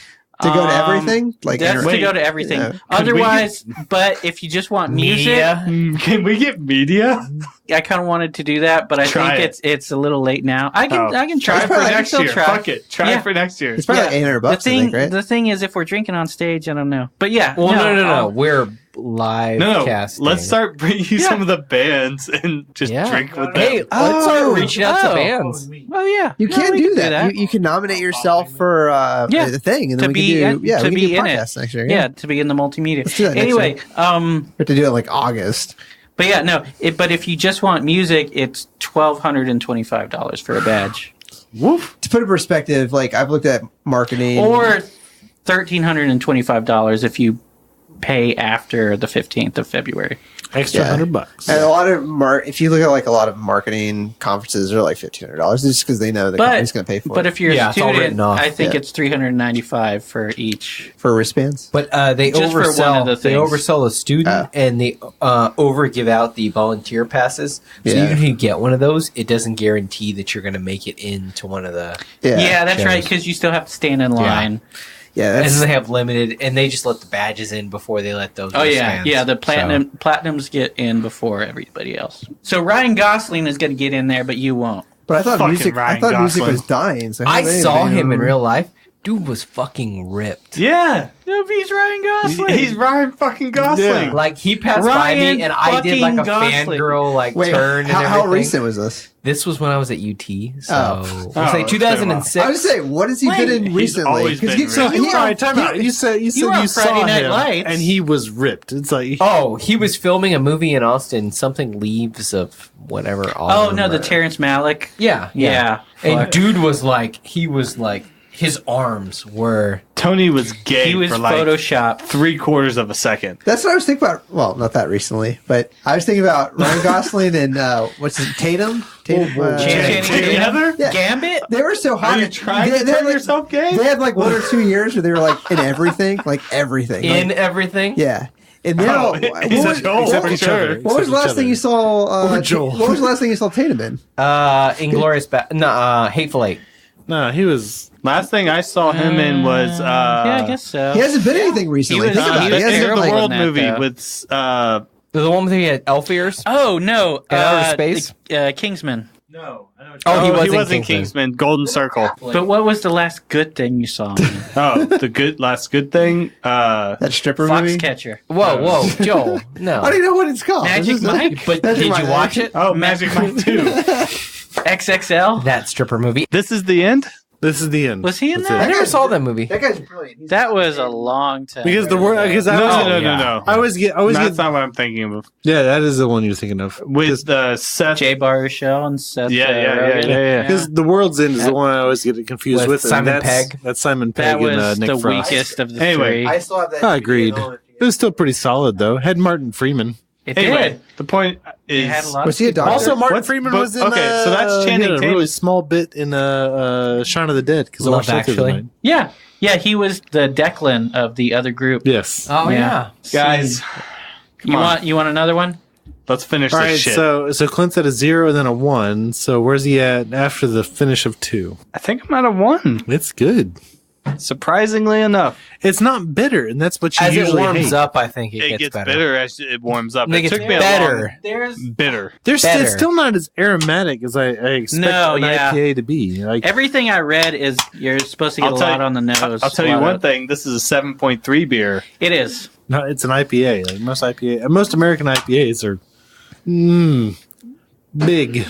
S6: To go to everything?
S3: That's to go to everything. Yeah. Otherwise, but if you just want music...
S4: Can we get media?
S3: I kind of wanted to do that, but I think it's a little late now. I can try
S4: for next year. Fuck it. Try for next year.
S6: It's probably like $800, I think, right?
S3: The thing is, if we're drinking on stage, I don't know. But yeah.
S5: Well, no. We're live casting.
S4: Let's start bringing you some of the bands and just drink with them.
S5: Hey, let's start reaching out to bands.
S3: Oh, yeah.
S6: You can do that. You can nominate yourself for the thing, and then we can do podcasts next year.
S3: Yeah, to be in the multimedia.
S6: Let's do that
S3: anyway,
S6: we have to do it like August.
S3: But yeah, no. But if you just want music, it's $1,225 for a badge.
S6: Woof. To put it in perspective, like I've looked at marketing,
S3: or $1,325 if you pay after the 15th of February.
S1: Extra $100.
S6: And a lot of if you look at like a lot of marketing conferences, they're like $1,500 just because they know the company's going to pay for it.
S3: But if you're a student, I think it's $395 for each.
S6: For wristbands?
S5: But they oversell a student and they over give out the volunteer passes. So even if you get one of those, it doesn't guarantee that you're going to make it into one of the
S3: that's shows. Right, because you still have to stand in line.
S5: Yeah, and they have limited, and they just let the badges in before they let those.
S3: Oh yeah. The platinums get in before everybody else. So Ryan Gosling is going to get in there, but you won't.
S6: But I thought music was dying. So
S5: I saw him in real life. dude was fucking ripped.
S4: Yeah.
S3: No, he's Ryan Gosling.
S4: He's Ryan fucking Gosling.
S1: Yeah.
S5: Like, he passed by me, and I did like a fangirl turn and everything.
S6: How recent was this?
S5: This was when I was at UT, so
S6: Oh.
S5: I'll say 2006.
S6: I was saying, what has he been in recently?
S1: Time out. You said you saw
S3: Friday Night
S1: him,
S3: Lights.
S1: and he was ripped. It's like
S5: he was filming a movie in Austin, something Leaves of whatever.
S3: Oh no, the Terrence Malick.
S5: Yeah. And dude was like, his arms were.
S4: Tony was gay.
S3: He was
S4: for like
S3: photoshopped
S4: 3/4 of a second.
S6: That's what I was thinking about. Well, not that recently, but I was thinking about Ryan Gosling and Tatum.
S4: Together?
S6: Yeah.
S3: Gambit.
S6: They were so hot.
S4: Are you trying to turn yourself gay?
S6: They had like 1 or 2 years where they were like in everything,
S5: Everything.
S6: Yeah. And then what was the last thing you saw? What was the last thing you saw Tatum in?
S5: Inglourious Hateful Eight.
S1: no, he was.
S4: Last thing I saw him in was
S3: Yeah, I guess so.
S6: He hasn't been anything recently.
S3: He was-
S6: Think about
S3: he
S6: it.
S3: was
S6: He hasn't
S3: terrible
S4: the
S6: like,
S4: world
S3: in that,
S4: movie
S3: though.
S4: with
S5: The one where he had elf ears.
S3: Oh no,
S5: Outer Space?
S3: Kingsman.
S4: no.
S5: Oh, he
S4: was in Kingsman. Golden Circle.
S3: But what was the last good thing you saw?
S4: Oh, the last good thing.
S6: that stripper movie.
S3: Foxcatcher.
S5: Whoa, Joel. No.
S6: I don't even know what it's called.
S3: Magic Mike.
S5: But did you watch it?
S4: Oh, Magic Mike 2.
S3: XXL.
S5: That stripper movie.
S4: This is the end?
S1: This is the end.
S3: Was he in
S1: That's
S3: that?
S5: I never saw that movie.
S6: That guy's brilliant.
S3: That was a long time.
S1: Because the word. Because
S4: No.
S1: I always get.
S4: That's not what I'm thinking of.
S1: Yeah, that is the one you're thinking of.
S4: With the Seth.
S3: Jay Baruchel and Seth.
S4: Yeah.
S1: Because the World's End is the one I always get it confused
S5: With
S1: with.
S5: Simon
S1: and
S5: Pegg.
S1: That's Simon
S3: That
S1: Pegg
S3: was
S1: and Nick
S3: the
S1: Frost.
S3: weakest of the
S4: Anyway,
S3: three.
S6: still have that.
S1: I agreed. It was still pretty solid though. Had Martin Freeman.
S3: It
S4: Anyway,
S3: did.
S4: the point
S3: It had a
S4: is.
S3: lot
S6: Was he a
S3: of people.
S6: doctor?
S1: Also, Martin
S4: What's-
S1: Freeman
S4: but-
S1: was in.
S4: okay, so that's Channing
S1: he had a
S4: Tatum.
S1: really small bit in Shaun of the Dead. Because
S5: Love Actually.
S3: Yeah, he was the Declan of the other group.
S1: Yes.
S5: Oh,
S3: Yeah.
S4: Guys,
S3: You want another one?
S4: let's finish
S1: All
S4: this
S1: right.
S4: shit.
S1: So Clint's at a 0 and then a 1. So where's he at after the finish of 2?
S4: I think I'm at a 1.
S1: It's good.
S4: Surprisingly enough.
S1: It's not bitter, and that's what you
S5: As it
S1: usually
S5: warms
S1: hate.
S5: up, I think
S4: It gets
S5: better.
S4: bitter as it warms up.
S5: I think
S4: It
S5: it's
S4: took me
S5: better.
S3: There's
S4: bitter.
S1: It's
S5: better.
S1: still not as aromatic as I expect
S3: No,
S1: an
S3: yeah.
S1: IPA to be. Like,
S3: everything I read is you're supposed to get
S4: I'll
S3: a
S4: tell
S3: lot
S4: you-
S3: on the nose.
S4: I'll tell
S3: a
S4: you
S3: lot
S4: one
S3: of-
S4: thing. This is a 7.3 beer.
S3: It is.
S1: no, it's an IPA. Like most American IPAs are big.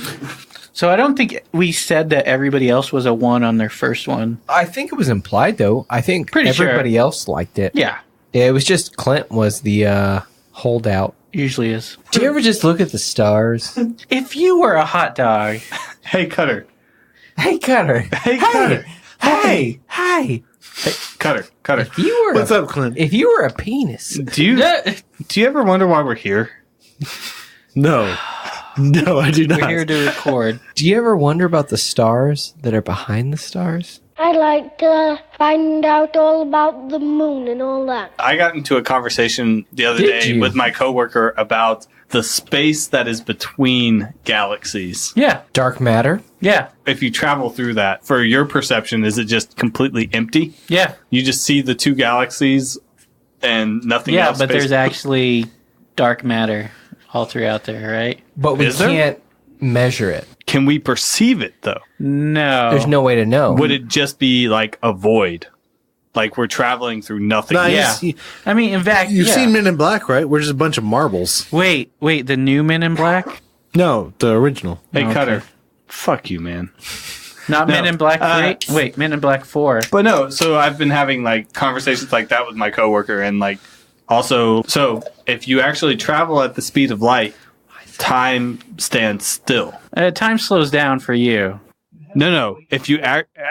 S3: So I don't think we said that everybody else was a 1 on their first one.
S5: I think it was implied, though. I think
S3: Pretty sure.
S5: everybody else liked it.
S3: Yeah,
S5: It was just Clint was the holdout.
S3: usually is.
S5: Do you ever just look at the stars?
S3: If you were a hot dog,
S4: Hey, Cutter.
S5: Hey, Cutter.
S4: Hey, Cutter.
S5: Hey.
S4: Hey, Cutter.
S5: If you were
S1: What's up, Clint?
S5: If you were a penis.
S4: Do you ever wonder why we're here?
S1: No, no, I do not.
S3: we're here to record.
S5: Do you ever wonder about the stars that are behind the stars?
S9: I'd like to find out all about the moon and all that.
S4: I got into a conversation the other
S5: Did
S4: day
S5: you?
S4: with my coworker about the space that is between galaxies.
S3: Yeah,
S5: Dark matter?
S3: yeah,
S4: If you travel through that, for your perception, is it just completely empty?
S3: yeah,
S4: You just see the two galaxies and nothing
S3: yeah.
S4: else.
S3: But there's actually dark matter all throughout there, right?
S5: But we
S4: Is there?
S5: can't measure it.
S4: Can we perceive it though?
S3: No,
S5: There's no way to know.
S4: Would it just be like a void? Like we're traveling through nothing.
S1: No,
S3: Yeah. I mean, in fact,
S1: You've
S3: yeah.
S1: seen Men in Black, right? We're just a bunch of marbles.
S3: Wait, the new Men in Black?
S1: No, the original.
S4: Hey,
S3: Okay.
S4: Cutter. Fuck you, man.
S3: Not
S4: No.
S3: Men in Black 3? Wait, Men in Black 4.
S4: But no, so I've been having like conversations like that with my coworker, and like also, so if you actually travel at the speed of light, time stands still.
S3: Time slows down for you.
S4: No. If you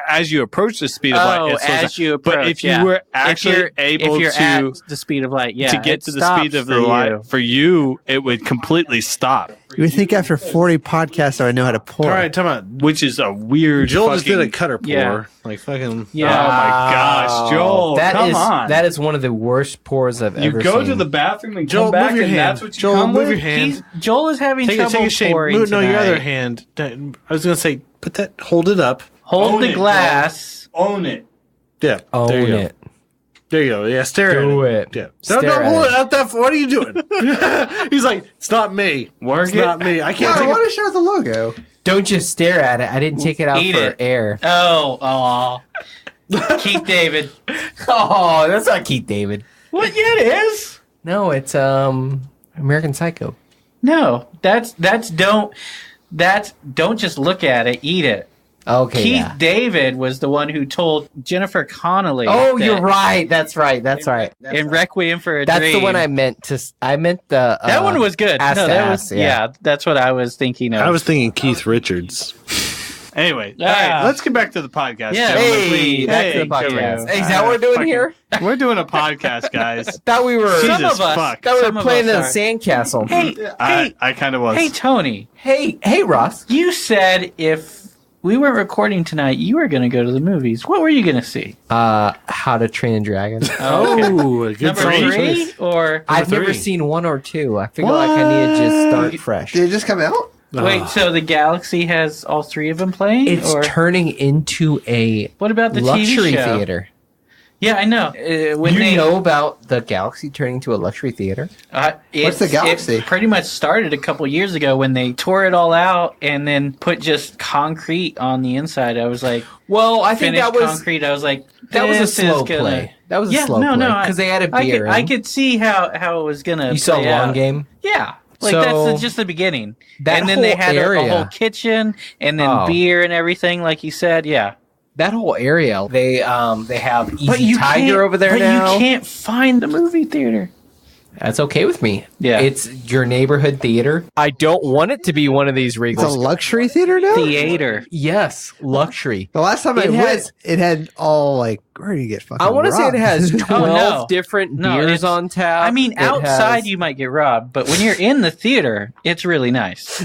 S4: as you approach the speed of light, it slows
S3: as
S4: down.
S3: you approach.
S4: But if you
S3: yeah.
S4: were actually able
S3: if you're
S4: to
S3: at the speed of light, yeah,
S4: get
S3: it
S4: to the speed
S3: stops
S4: of the
S3: for
S4: light,
S3: you.
S4: for you, it would completely stop.
S6: You would think after 40 podcasts I know how to pour.
S1: All right, time out.
S4: Which is a weird.
S1: Joel just did a
S4: fucking-
S1: cutter pour.
S3: Yeah.
S1: Like fucking.
S3: Yeah.
S4: Oh my gosh, Joel! Come on.
S5: That is one of the worst pours I've
S4: you
S5: ever
S4: go
S5: seen.
S4: to the bathroom and
S1: Joel,
S4: come back,
S1: move your
S4: and
S1: hand.
S4: that's what you
S1: Joel,
S4: come
S1: move
S4: with?
S1: your hand.
S3: Joel is having
S1: Take
S3: trouble
S1: a shake.
S3: pouring
S1: No, your
S3: tonight.
S1: other hand. I was gonna say, hold it up.
S3: Hold
S4: Own
S3: the
S4: it,
S3: glass.
S4: Own it.
S1: Yeah.
S5: Own
S1: there you go.
S5: it.
S1: There you go. Yeah, stare
S5: Do
S1: at
S5: it.
S1: Yeah.
S5: Stare
S1: Don't
S5: at
S1: hold
S5: it.
S1: it out that. What are you doing? He's like, it's not me.
S4: Work
S1: It's
S4: it.
S1: not me. I
S6: Yeah,
S1: can't
S6: I
S1: take
S6: want to show the logo.
S5: Don't just stare at it. I didn't take it out
S3: Eat
S5: for
S3: it.
S5: air.
S3: Oh. Keith David.
S5: Oh, that's not Keith David.
S3: What? Yeah, it is.
S5: No, it's American Psycho.
S3: No, that's don't just look at it, eat it.
S5: Okay.
S3: Keith David was the one who told Jennifer Connelly.
S5: Oh, you're right. That's right.
S3: In Requiem for a Dream.
S5: That's the one I meant to. I meant the.
S3: That one was good.
S5: Ass
S3: no,
S5: to
S3: that
S5: ass,
S3: was that's what I was thinking of.
S1: I was thinking Keith Richards.
S4: Anyway, all right, let's get back to the podcast.
S3: Yeah,
S5: back to the podcast. Hey, is that what we're doing here?
S4: We're doing a podcast, guys.
S5: Thought we were.
S3: Some of us.
S5: Thought we were playing in a sandcastle.
S3: Hey,
S4: I kind of was.
S3: Hey, Tony.
S5: Hey, Ross.
S3: You said if we weren't recording tonight, you were going to go to the movies. What were you going to see?
S5: How to Train a Dragon.
S1: Oh, a good
S3: Number 3 or
S5: I've never seen 1 or 2. I feel like I need to just start fresh.
S6: Did it just come out?
S3: Wait, so the Galaxy has all 3 of them playing?
S5: It's turning into a
S3: what about the
S5: luxury
S3: TV show?
S5: Theater.
S3: Yeah, I know.
S5: When you know about the Galaxy turning into a luxury theater?
S6: What's the Galaxy?
S3: It pretty much started a couple years ago when they tore it all out and then put just concrete on the inside. I was like,
S5: well, I think that was
S3: concrete. I was like,
S5: that was a slow play. That was a slow play because they added beer.
S3: I could see how it was gonna.
S5: You saw a long game.
S3: Yeah. Like that's just the beginning, and then they had a whole kitchen, and then beer and everything, like you said. Yeah,
S5: that whole area. They have Easy Tiger over there now.
S3: But you can't find the movie theater.
S5: That's okay with me.
S3: Yeah,
S5: it's your neighborhood theater. I don't want it to be one of these Regals.
S6: It's a luxury theater now.
S3: Theater.
S5: Yes, luxury.
S6: The last time I went, it had all like. Where do you get fucking?
S5: I want to say it has 12 different beers
S3: it's
S5: on tap.
S3: I mean, outside you might get robbed, but when you're in the theater, it's really nice.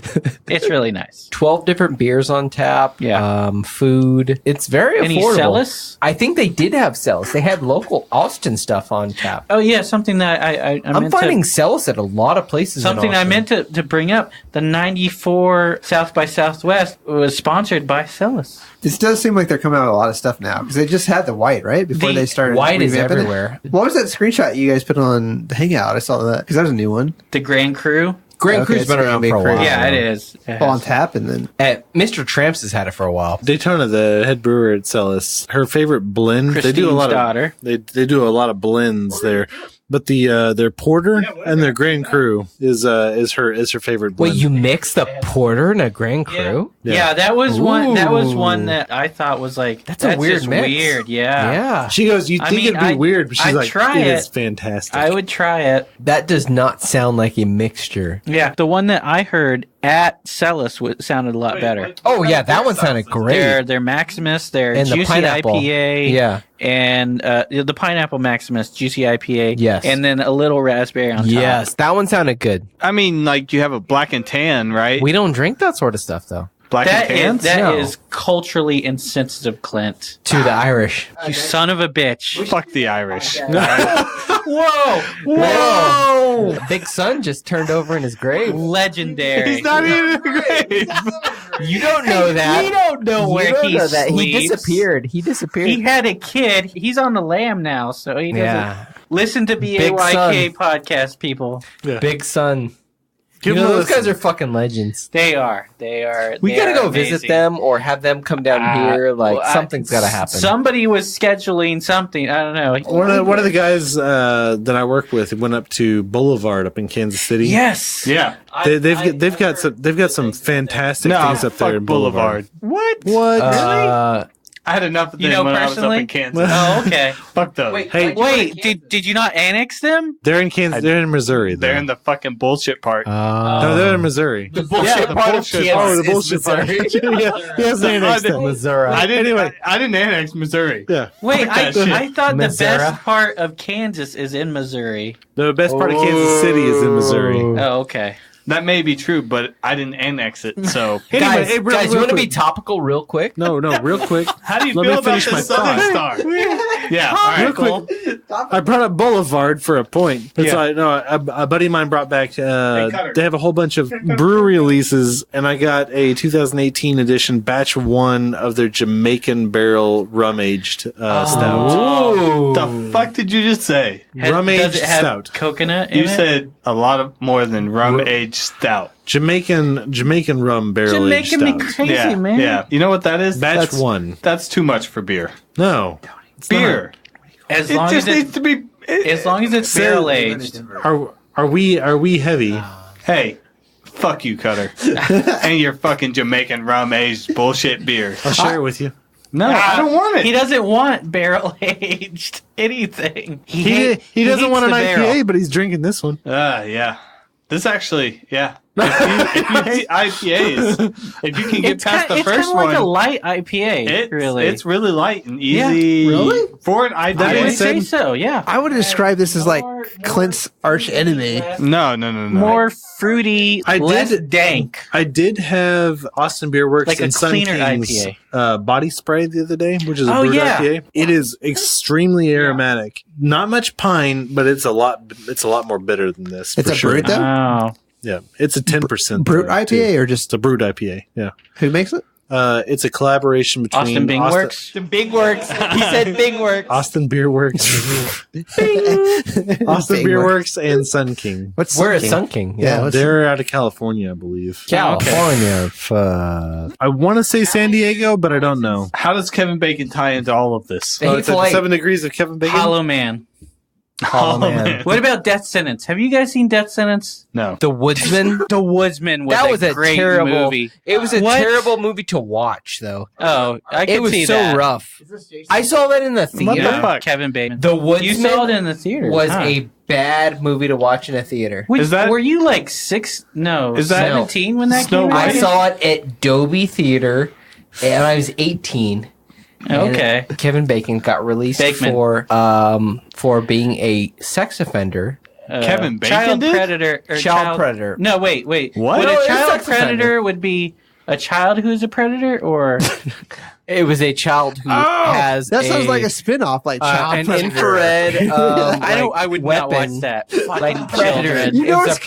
S3: It's really nice.
S5: 12 different beers on tap.
S3: Yeah.
S5: Food. It's very
S3: Any
S5: affordable.
S3: Celis?
S5: I think they did have Celis. They had local Austin stuff on tap.
S3: Oh yeah, something that
S5: I'm finding Celis at a lot of places.
S3: Something I meant to bring up. The '94 South by Southwest was sponsored by Celis.
S6: This does seem like they're coming out with a lot of stuff now because they just had the white, right? Before they started.
S5: White is
S6: revamping
S5: everywhere.
S6: What was that screenshot you guys put on the Hangout? I saw that because that was a new one.
S3: The Grand Cru.
S5: Grand Cru's been around for a while.
S3: Yeah, it is.
S6: On tap, and then
S5: Mr. Tramps has had it for a while.
S1: Daytona, the head brewer at Celis, her favorite blend.
S3: Christine's
S1: they do a lot
S3: daughter.
S1: They do a lot of blends there. But their porter and their Grand Cru is her favorite blend.
S5: Wait, you mix the porter and a Grand Cru?
S3: Yeah, that was one. That was one that I thought was like that's
S5: a weird
S3: just
S5: mix.
S3: Weird, yeah.
S1: She goes, "You think it'd be weird?" But she's like,
S3: try
S1: "It is fantastic."
S3: I would try it.
S5: That does not sound like a mixture.
S3: Yeah, the one that I heard at Celis sounded a lot better.
S5: Oh yeah, that one sounded great.
S3: Their Maximus, their
S5: and
S3: Juicy
S5: the pineapple.
S3: IPA,
S5: yeah,
S3: and the Pineapple Maximus Juicy IPA,
S5: yes,
S3: and then a little raspberry on top.
S5: Yes, that one sounded good.
S4: I mean, like you have a black and tan, right?
S5: We don't drink that sort of stuff though.
S4: Black and tan?
S3: That is culturally insensitive, Clint.
S5: To the Irish.
S3: You son of a bitch.
S4: Fuck the Irish.
S5: Whoa! Big Son just turned over in his grave.
S3: Legendary.
S4: He's not even in the grave.
S5: You don't know that.
S3: You don't know where he sleeps.
S5: He disappeared.
S3: He had a kid. He's on the lam now, so he doesn't. Listen to BAYK podcast, people.
S5: Yeah. Big Son. Those guys are fucking legends.
S3: They are.
S5: We gotta go visit them or have them come down here. Like something's gotta happen.
S3: Somebody was scheduling something. I don't know.
S1: One of the guys that I work with went up to Boulevard up in Kansas City.
S3: Yes.
S4: Yeah.
S1: They've got some fantastic things up there in Boulevard.
S3: What?
S5: Really?
S4: I had enough of them when I was up in Kansas.
S3: Oh, okay.
S4: Fuck those.
S3: Wait, did you not annex them?
S1: They're in Kansas. They're in Missouri. Though.
S4: They're in the fucking bullshit part.
S1: No, they're in Missouri.
S5: The bullshit part of Kansas.
S1: Oh, the bullshit part. He hasn't annexed them.
S5: Missouri.
S4: I didn't annex Missouri.
S1: Yeah.
S3: Wait, I thought the best part of Kansas is in Missouri.
S1: The best part of Kansas City is in Missouri.
S3: Oh, okay.
S4: That may be true, but I didn't annex it, so...
S5: Guys, you want to be topical real quick?
S1: No, real quick.
S4: How do you feel about the Southern Star? Yeah, all right,
S1: real quick. I brought up Boulevard for a point. It's a buddy of mine brought back. They have a whole bunch of brewery releases, and I got a 2018 edition, batch 1 of their Jamaican barrel rum aged stout.
S4: Oh, the fuck did you just say?
S1: Rum aged stout.
S3: Coconut. In
S4: you said a lot of more than rum aged stout.
S1: Jamaican rum barrel aged stout.
S3: Making me crazy, man.
S4: Yeah, you know what that is?
S1: Batch 1.
S4: That's too much for beer.
S1: No,
S4: Beer.
S3: As long as
S4: needs to be.
S3: As long as it's barrel aged.
S1: Are we heavy?
S4: Hey, fuck you, Cutter, and your fucking Jamaican rum aged bullshit beer.
S1: I'll share it with you.
S4: No, I don't want it.
S3: He doesn't want barrel aged anything.
S1: He doesn't want an IPA, but he's drinking this one.
S4: Yeah. This actually, yeah. If you hate IPAs, if you can get past the first one,
S3: it's like a light IPA.
S4: It's really light and easy.
S6: Yeah. Really?
S4: For an IPA,
S3: I would say so. Yeah.
S6: I would describe this as like Clint's arch enemy.
S4: No.
S3: More fruity, less dank.
S1: I did have Austin Beer Works
S3: like
S1: and
S3: a
S1: Sun
S3: cleaner
S1: King's
S3: IPA.
S1: Body Spray the other day, which is a Brut IPA. It is extremely aromatic. Not much pine, but it's a lot more bitter than this.
S6: It's a Brut though?
S3: Oh.
S1: Yeah, it's a 10%
S6: Brut IPA or just
S1: a Brut IPA. Yeah.
S6: Who makes it?
S1: It's a collaboration between
S3: Austin Bing Works.
S7: The Big Works. He said Big Works.
S1: Austin Beer Works. Austin Beer Works and Sun King.
S5: Where is Sun King?
S6: Yeah,
S1: they're out of California, I believe.
S5: California.
S1: I want to say San Diego, but I don't know.
S4: How does Kevin Bacon tie into all of this?
S1: It's like 7 Degrees of Kevin Bacon.
S3: Hollow Man.
S5: Hollow Man.
S3: What about Death Sentence? Have you guys seen Death Sentence?
S4: No.
S5: The Woodsman.
S3: The Woodsman was a great
S5: terrible
S3: movie.
S5: It was a terrible movie to watch, though.
S3: Oh, I can see that.
S5: It was so rough. I saw that in the theater.
S3: What the fuck? Kevin Bacon.
S5: The Woodsman.
S3: You saw it in the theater.
S5: Was a bad movie to watch in a theater.
S3: Were you like 17 when that came out?
S5: I saw it at Dolby Theater, and I was 18.
S3: Okay.
S5: Kevin Bacon got released for being a sex offender.
S4: Kevin Bacon
S3: child
S4: did?
S3: predator.
S5: Child predator.
S3: No, wait.
S4: What?
S3: Would a child predator would be a child who's a predator, or
S5: it was a child who has
S6: that sounds like a spin-off, like child
S5: an
S6: predator.
S5: infrared.
S3: I would not watch that.
S5: Like Predator.
S6: You know it's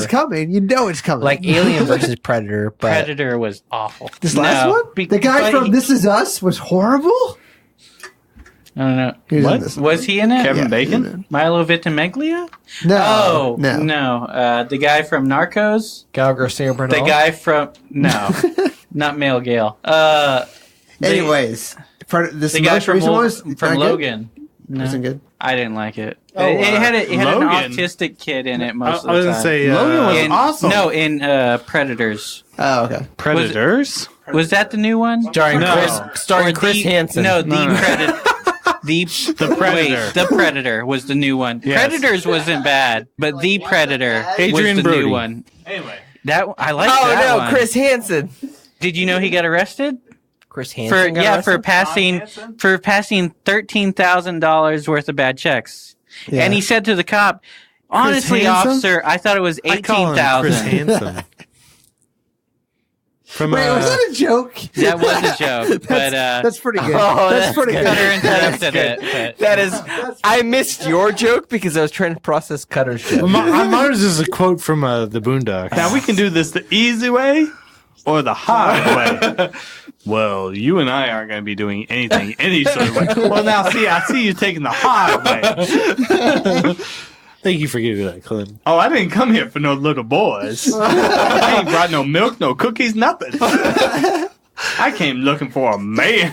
S6: coming. You know it's coming.
S5: Like Alien versus Predator. But
S3: Predator was awful.
S6: This last one, the guy from This Is Us was horrible.
S3: I don't know.
S4: What?
S3: Was he in it?
S4: Kevin Bacon?
S3: Milo Ventimiglia?
S6: No.
S3: No. The guy from Narcos?
S5: Gal Garcia Bernal?
S3: The guy from... No. Not Male Gale.
S6: Anyways.
S3: The guy from Logan.
S6: No. Wasn't good?
S3: I didn't like it. It had an autistic kid in it most of the time.
S1: I was going to say...
S4: Logan was awesome.
S3: No, in Predators.
S6: Oh, okay.
S4: Predators?
S3: Was that the new one?
S5: Starring Chris Hansen.
S3: No, Predator. The Predator. The Predator was the new one. Yes. Predators wasn't bad, but The Predator was the new one.
S4: Anyway.
S3: I like that one.
S5: Chris Hansen.
S3: Did you know he got arrested?
S5: Chris Hansen
S3: for passing $13,000 worth of bad checks. Yeah. And he said to the cop, honestly, officer, I thought it was $18,000.
S1: Chris Hansen.
S6: Wait, was that a joke?
S3: That was a joke, but
S6: that's pretty good.
S5: That's pretty good.
S3: Cutter interrupted it.
S5: That is, I missed your joke because I was trying to process Cutter's joke.
S1: Mine is a quote from the Boondocks.
S4: Now we can do this the easy way or the hard way. Well, you and I aren't going to be doing anything any sort of way. Well, now I see you taking the hard way.
S1: Thank you for giving that, Clint.
S4: Oh, I didn't come here for no little boys. I ain't brought no milk, no cookies, nothing. I came looking for a man.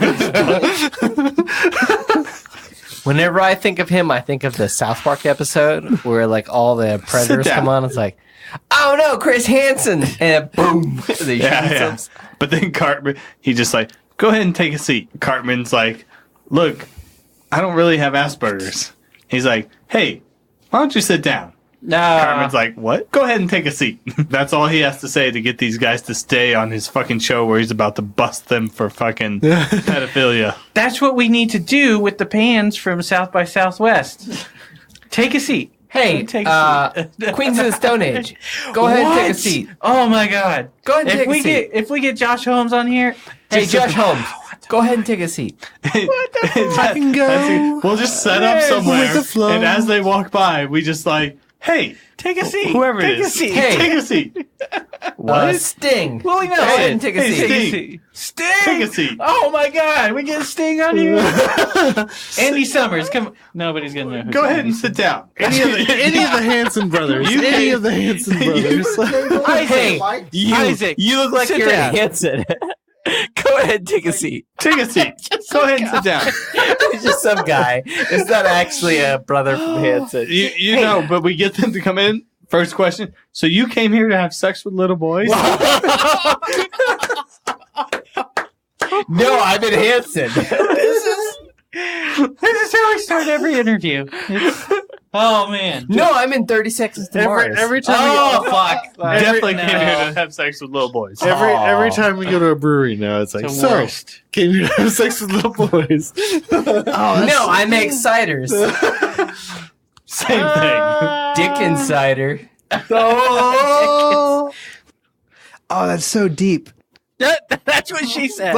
S5: Whenever I think of him, I think of the South Park episode where like all the predators come on. It's like, oh no, Chris Hansen, and boom, they shoot him.
S4: But then Cartman, he just like, go ahead and take a seat. Cartman's like, look, I don't really have Asperger's. He's like, hey, why don't you sit down?
S3: No.
S4: Cartman's like, what? Go ahead and take a seat. That's all he has to say to get these guys to stay on his fucking show where he's about to bust them for fucking pedophilia.
S3: That's what we need to do with the pans from South by Southwest. Take a seat.
S5: Hey, Queens of the Stone Age. Go ahead and take a seat.
S3: Oh my God.
S5: Go ahead and take a seat.
S3: If we get Josh Holmes on here.
S5: Hey, Josh Holmes. Go ahead and take a seat.
S1: I can go.
S4: We'll just set up somewhere,
S1: with the flow.
S4: and as they walk by, we just like, hey,
S3: Take a seat.
S4: whoever
S3: Take
S4: it is,
S3: a seat.
S5: Hey.
S4: take a seat.
S5: What? Sting.
S3: Willie
S5: Go ahead and take a
S4: Hey,
S5: seat.
S4: Sting.
S3: Sting.
S4: Take a seat.
S3: Oh my God, we get Sting on here. Andy Summers, come on. Nobody's gonna know. Who
S4: Go ahead and sit down.
S1: Any of the Hanson brothers. Any of the Hanson brothers.
S5: Hey,
S3: Isaac,
S5: you look like
S3: sit
S5: you're
S3: down.
S5: Hanson. Go ahead and take a seat.
S4: Take a seat. Go ahead and sit down.
S5: It's just some guy. It's not actually a brother from Hanson.
S4: You know, but we get them to come in. First question. So you came here to have sex with little boys?
S5: No, I'm in Hanson.
S3: This is how we start every interview. Oh man.
S5: No, I'm in 30 Seconds to Mars.
S1: Every time
S3: fuck.
S4: Definitely came here to have sex with little boys.
S1: every time we go to a brewery now, it's like,
S3: It's the
S1: so
S3: worst.
S1: came here to have sex with little boys.
S5: No, I make ciders.
S4: Same thing.
S5: Dick Insider.
S6: Oh, that's so deep.
S3: That's what she said.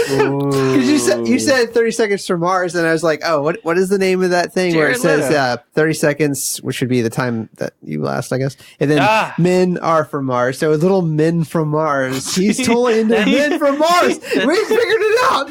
S6: Because you said 30 seconds from Mars, and I was like, oh, what is the name of that thing where it
S3: Jared
S6: says 30 seconds, which would be the time that you last, I guess. And then men are from Mars. So little men from Mars. He's totally into men from Mars. We figured it out.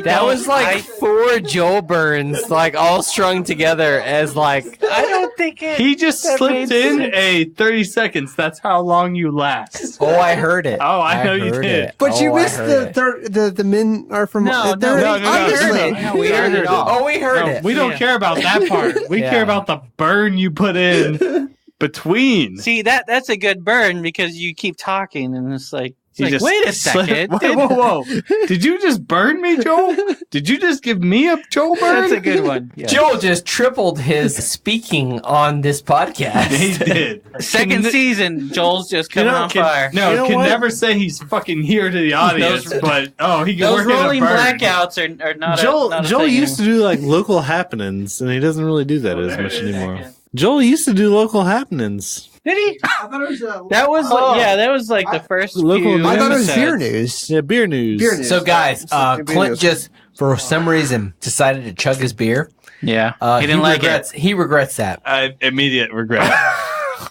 S5: That was like 4 Joel Burns, like all strung together as like.
S3: I don't think it.
S4: He just
S3: that
S4: slipped
S3: made
S4: in
S3: sense.
S4: a 30 seconds. That's how long you last.
S5: Oh, I heard it.
S4: Oh, I know you
S5: heard
S4: did.
S5: it.
S6: But you
S5: Oh, I
S6: missed
S5: heard it.
S6: the men are from Mars.
S4: no,
S6: Honestly.
S4: no.
S3: We heard it all.
S5: Oh, we heard it.
S4: We don't care about that part. We
S5: Yeah.
S4: care about the burn you put in between.
S3: See that's a good burn because you keep talking and it's like,
S4: You just
S3: wait a
S4: slip-
S3: second.
S4: Whoa. Did you just burn me, Joel? Did you just give me a Joel burn?
S3: That's a good one. Yeah.
S5: Joel just tripled his speaking on this podcast.
S4: He did.
S3: Second season, Joel's just coming on fire.
S4: No,
S1: You know
S4: can
S1: what?
S4: never say he's fucking here to the audience, but he can
S3: Those
S4: work in a
S3: rolling
S4: burn.
S3: blackouts are not
S1: Joel
S3: not a
S1: Joel
S3: thing
S1: used to do like local happenings, and he doesn't really do that as much anymore. Joel used to do local happenings.
S3: Did he?
S6: I thought it was
S3: That was that was like the first
S1: Local
S3: few
S6: I thought it was beer
S3: episodes.
S6: news.
S1: Yeah, beer news.
S6: Beer news.
S5: So, guys,
S6: Beer
S5: Clint
S6: news.
S5: just, for some reason, decided to chug his beer.
S3: Yeah, he didn't like it.
S5: He regrets that
S4: Immediate regret.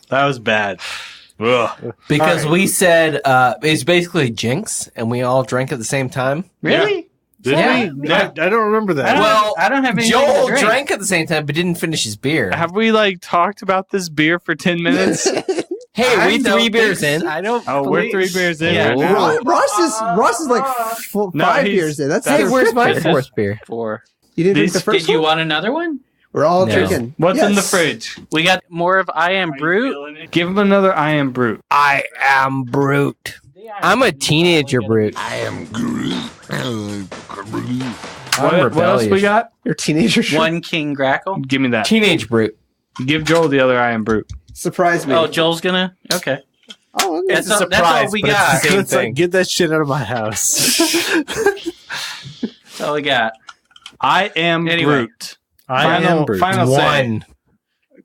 S4: That was bad. Ugh.
S5: because we said it's basically Jinx, and we all drank at the same time.
S3: Really?
S1: Did
S5: Yeah.
S1: we? I don't remember that.
S3: I don't have anything
S5: Joel
S3: to drink.
S5: drank at the same time, but didn't finish his beer.
S4: Have we talked about this beer for 10 minutes?
S5: Hey,
S3: I
S5: we
S3: don't
S5: 3 beers
S3: think
S5: in.
S3: I don't.
S4: Oh, we're 3 beers in
S3: Yeah.
S4: right now.
S6: Ross is like
S4: No,
S6: 5
S4: he's-
S6: beers in. That's
S5: Hey,
S6: their
S5: where's
S6: fifth
S5: my
S6: beer.
S5: 4th beer?
S3: 4.
S6: You didn't drink
S4: These-
S6: the first
S3: Did you
S6: one?
S3: want another one?
S6: We're all
S5: No.
S6: drinking.
S4: What's in the
S6: Yes.
S4: fridge?
S3: We got more of I Am Brut.
S4: Give him another I Am Brut.
S5: I am Brute. I'm a teenager Brute.
S4: What else we got?
S6: Your teenager shirt
S3: One King Grackle.
S4: Give me that.
S5: Teenage Brute.
S4: Give Joel the other I Am Brut.
S6: surprised me.
S3: Oh, Joel's gonna. Okay.
S6: Oh, okay.
S3: That's all we got.
S1: It's like, get that shit out of my house.
S3: That's all we got.
S4: I Am
S3: Anyway.
S4: Brut.
S1: I am Brut.
S4: Final say.
S5: 1.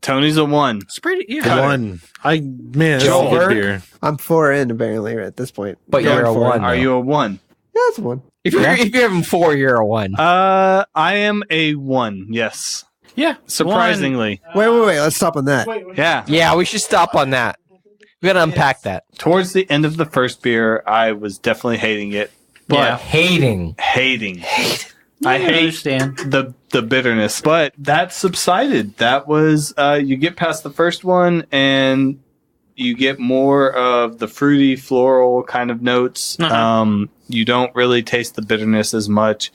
S4: Tony's a 1.
S3: It's pretty. Yeah.
S1: One. Man, that's
S5: Joel
S1: a good
S5: Berg?
S1: beer.
S6: I'm 4 in apparently at this point.
S5: But you're a
S6: Going for it.
S5: 1.
S4: Are you a 1?
S6: Yeah, that's 1.
S5: If you're having 4, you're a 1.
S4: I am a 1. Yes.
S3: Yeah.
S4: Surprisingly.
S6: Wait. Let's stop on that.
S4: Yeah.
S5: Yeah, we should stop on that. We gotta unpack that.
S4: Towards the end of the first beer, I was definitely hating it. But
S3: Yeah.
S5: Hating.
S4: I hate
S3: understand.
S4: the bitterness, but that subsided. That was you get past the first one and you get more of the fruity floral kind of notes.
S3: Uh-huh.
S4: You don't really taste the bitterness as much,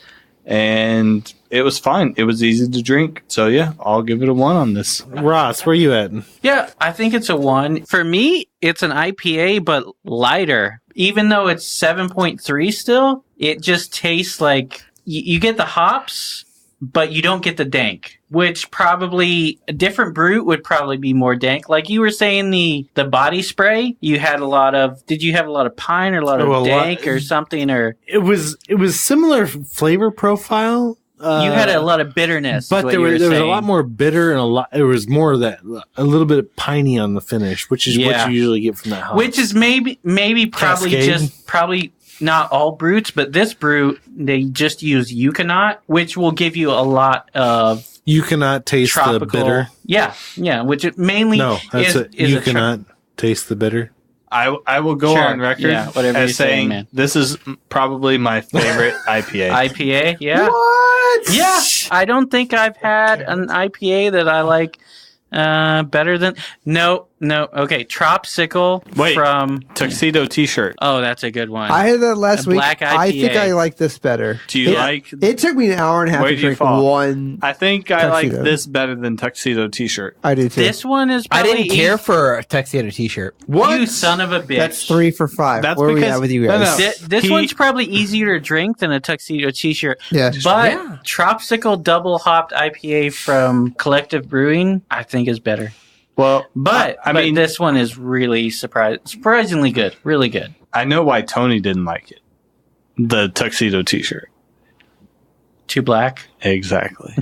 S4: and it was fine. It was easy to drink. So yeah, I'll give it a 1 on this.
S1: Ross, where you at?
S3: Yeah, I think it's a 1. For me, it's an IPA, but lighter. Even though it's 7.3 still, it just tastes like you get the hops, but you don't get the dank, which probably a different Brut would probably be more dank. Like you were saying, the body spray, you had a lot of, did you have a lot of pine or a lot of dank or something? Or
S1: It was similar flavor profile.
S3: you had a lot of bitterness.
S1: But there was a lot more bitter and there was more of that, a little bit of piney on the finish, which is what you usually get from that hop.
S3: Which is maybe probably
S1: Cascade.
S3: just probably not all Bruts, but this Brut, they just use Euconaut, which will give you a lot of
S1: You cannot taste
S3: tropical.
S1: the bitter.
S3: Yeah, which it mainly
S1: You cannot taste the bitter.
S4: I will go on record as saying
S3: man.
S4: This is probably my favorite IPA.
S3: IPA, yeah.
S6: What?
S3: Yeah, I don't think I've had an IPA that I like better than... No. Okay, Tropsicle from...
S4: Tuxedo T-shirt.
S3: Oh, that's a good one.
S6: I had that last week.
S3: Black IPA.
S6: I think I like this better.
S4: Do you like...
S6: It took me an hour and a half to drink one.
S4: I think I like
S6: Tuxedo.
S4: this better than Tuxedo T-shirt.
S6: I do too.
S3: This one is
S5: I
S3: probably...
S5: didn't care for a tuxedo T-shirt.
S3: What? You son of a bitch.
S6: That's 3 for 5.
S4: That's
S6: Where are we
S4: because-
S6: at with you guys?
S4: No.
S3: This one's probably easier to drink than a Tuxedo T-shirt.
S6: Yeah.
S3: But Tropsicle Double Hopped IPA from Collective Brewing, I think is better.
S4: Well,
S3: But I mean, this one is really surprisingly good. Really good.
S4: I know why Tony didn't like it. The Tuxedo T-shirt.
S3: Too black.
S4: Exactly.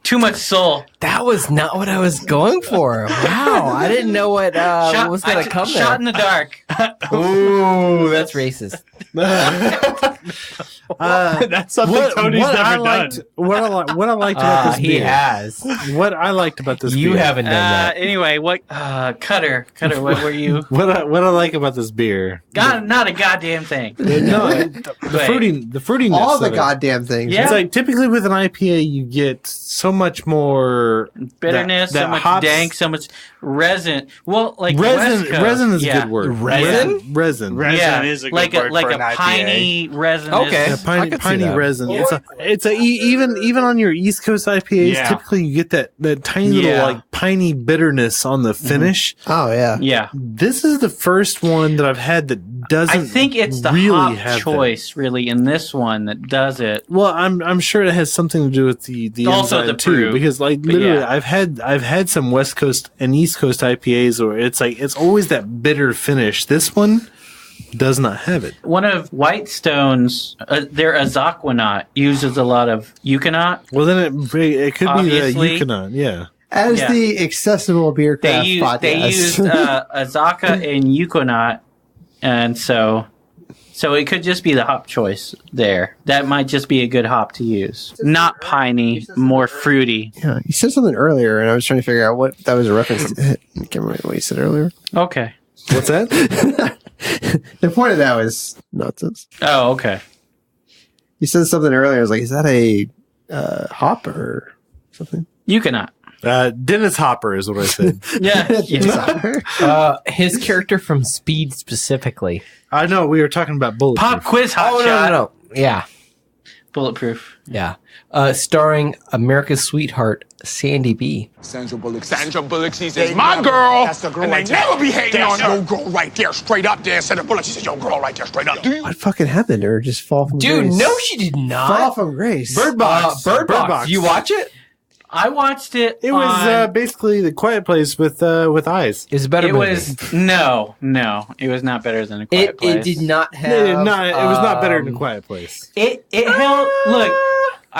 S3: Too much soul.
S5: That was not what I was going for. Wow, I didn't know what was going to come there.
S3: Shot in the dark.
S5: Ooh, that's racist.
S4: That's something Tony's never done.
S1: What I liked about this beer.
S5: He has.
S1: What I liked about this beer.
S5: You haven't done that.
S3: Anyway, what? Cutter, what were you?
S1: What I like about this beer.
S3: Not a goddamn thing.
S1: No, the fruitiness.
S6: All the
S1: of it.
S6: goddamn things.
S3: Yeah.
S1: It's like typically with an IPA, you get so much more
S3: Bitterness,
S1: that
S3: so much
S1: hops-
S3: dank, so much resin. Well, like
S1: resin.
S3: West Coast,
S1: Resin is a good word.
S5: Resin?
S1: Resin.
S4: Resin is a good word
S3: like
S4: for
S3: a
S4: an IPA.
S3: piney resin.
S5: Okay.
S1: Yeah,
S5: I could see
S1: piney
S5: that.
S1: resin. It's even on your East Coast IPAs.
S4: Yeah.
S1: Typically, you get that tiny little like piney bitterness on the finish.
S6: Oh, yeah.
S3: Yeah.
S1: This is the first one that I've had that doesn't.
S3: I think it's the
S1: really
S3: hop
S1: have
S3: choice, really, in this one that does it.
S1: Well, I'm sure it has something to do with the
S3: Also
S1: enzyme
S3: the
S1: too,
S3: brew.
S1: because like
S3: But
S1: literally,
S3: yeah.
S1: I've had some West Coast and East Coast IPAs where it's like it's always that bitter finish. This one does not have it.
S3: One of Whitestone's, their Azaquanaut uses a lot of Euconaut.
S1: Well, then it could
S3: Obviously.
S1: be the Euconaut, yeah.
S6: As
S3: Yeah.
S6: the accessible beer craft podcast.
S3: They used Azaka and Euconaut, and so it could just be the hop choice there. That might just be a good hop to use. Not piney, more fruity.
S6: Yeah, you said something earlier, and I was trying to figure out what that was a reference to. I can't remember what you said earlier.
S3: Okay.
S1: What's that?
S6: The point of that was nonsense.
S3: Oh, okay.
S6: You said something earlier. I was like, is that a hop or something?
S3: Euconaut.
S1: Dennis Hopper is what I said.
S3: Yeah.
S5: His character from Speed specifically.
S1: I know we were talking about Bulletproof.
S3: Pop quiz hot
S5: Oh,
S3: shot.
S5: no. Yeah.
S3: Bulletproof.
S5: Yeah. Starring America's sweetheart, Sandy B.
S10: Sandra Bullock, she says, my girl. That's the girl and right they never be hating on your girl right there, straight up there. Sandra Bullock, she said, your girl right there, straight up.
S6: What fucking happened to her? Just fall from
S5: Dude,
S6: grace?
S5: no, she did not.
S6: Fall from grace.
S1: Bird Box.
S5: Bird Box. You watch it?
S3: I watched it.
S1: It was basically The Quiet Place with eyes.
S5: It's a better
S3: It
S5: movie.
S3: was no. It was not better than A Quiet Place.
S5: It did not have.
S1: It was not better than A Quiet Place.
S3: It held. Look,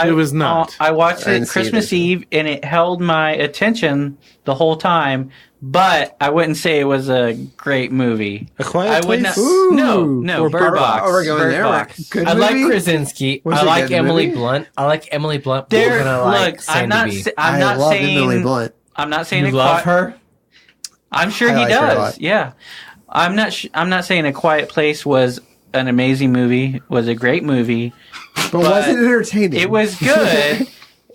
S1: It was not.
S3: I watched
S6: I
S3: it
S6: didn't see it
S3: Christmas
S6: either.
S3: Eve, and it held my attention the whole time. But I wouldn't say it was a great movie.
S1: A Quiet
S3: I would
S1: Place?
S3: not.
S6: Ooh.
S3: No,
S6: Or
S3: Bird Box.
S6: Oh, we're going
S3: Bird
S6: there.
S3: Box.
S6: Good
S5: I like
S6: movie?
S5: Krasinski.
S6: Was
S5: I
S6: it
S5: like
S6: good
S5: Emily
S6: movie?
S5: Blunt. I like Emily Blunt. But
S3: There,
S5: we're gonna like
S3: look,
S5: Sandy
S3: I'm not.
S5: B.
S3: I'm
S6: I
S3: not
S6: love
S3: saying.
S6: Emily Blunt.
S3: I'm not saying
S5: You
S3: a
S5: love
S3: quiet.
S5: her?
S3: I'm sure
S6: I
S3: he
S6: like her a
S3: does.
S6: lot.
S3: Yeah, I'm not. I'm not saying A Quiet Place was an amazing movie. Was a great movie.
S6: But was it entertaining?
S3: It was good,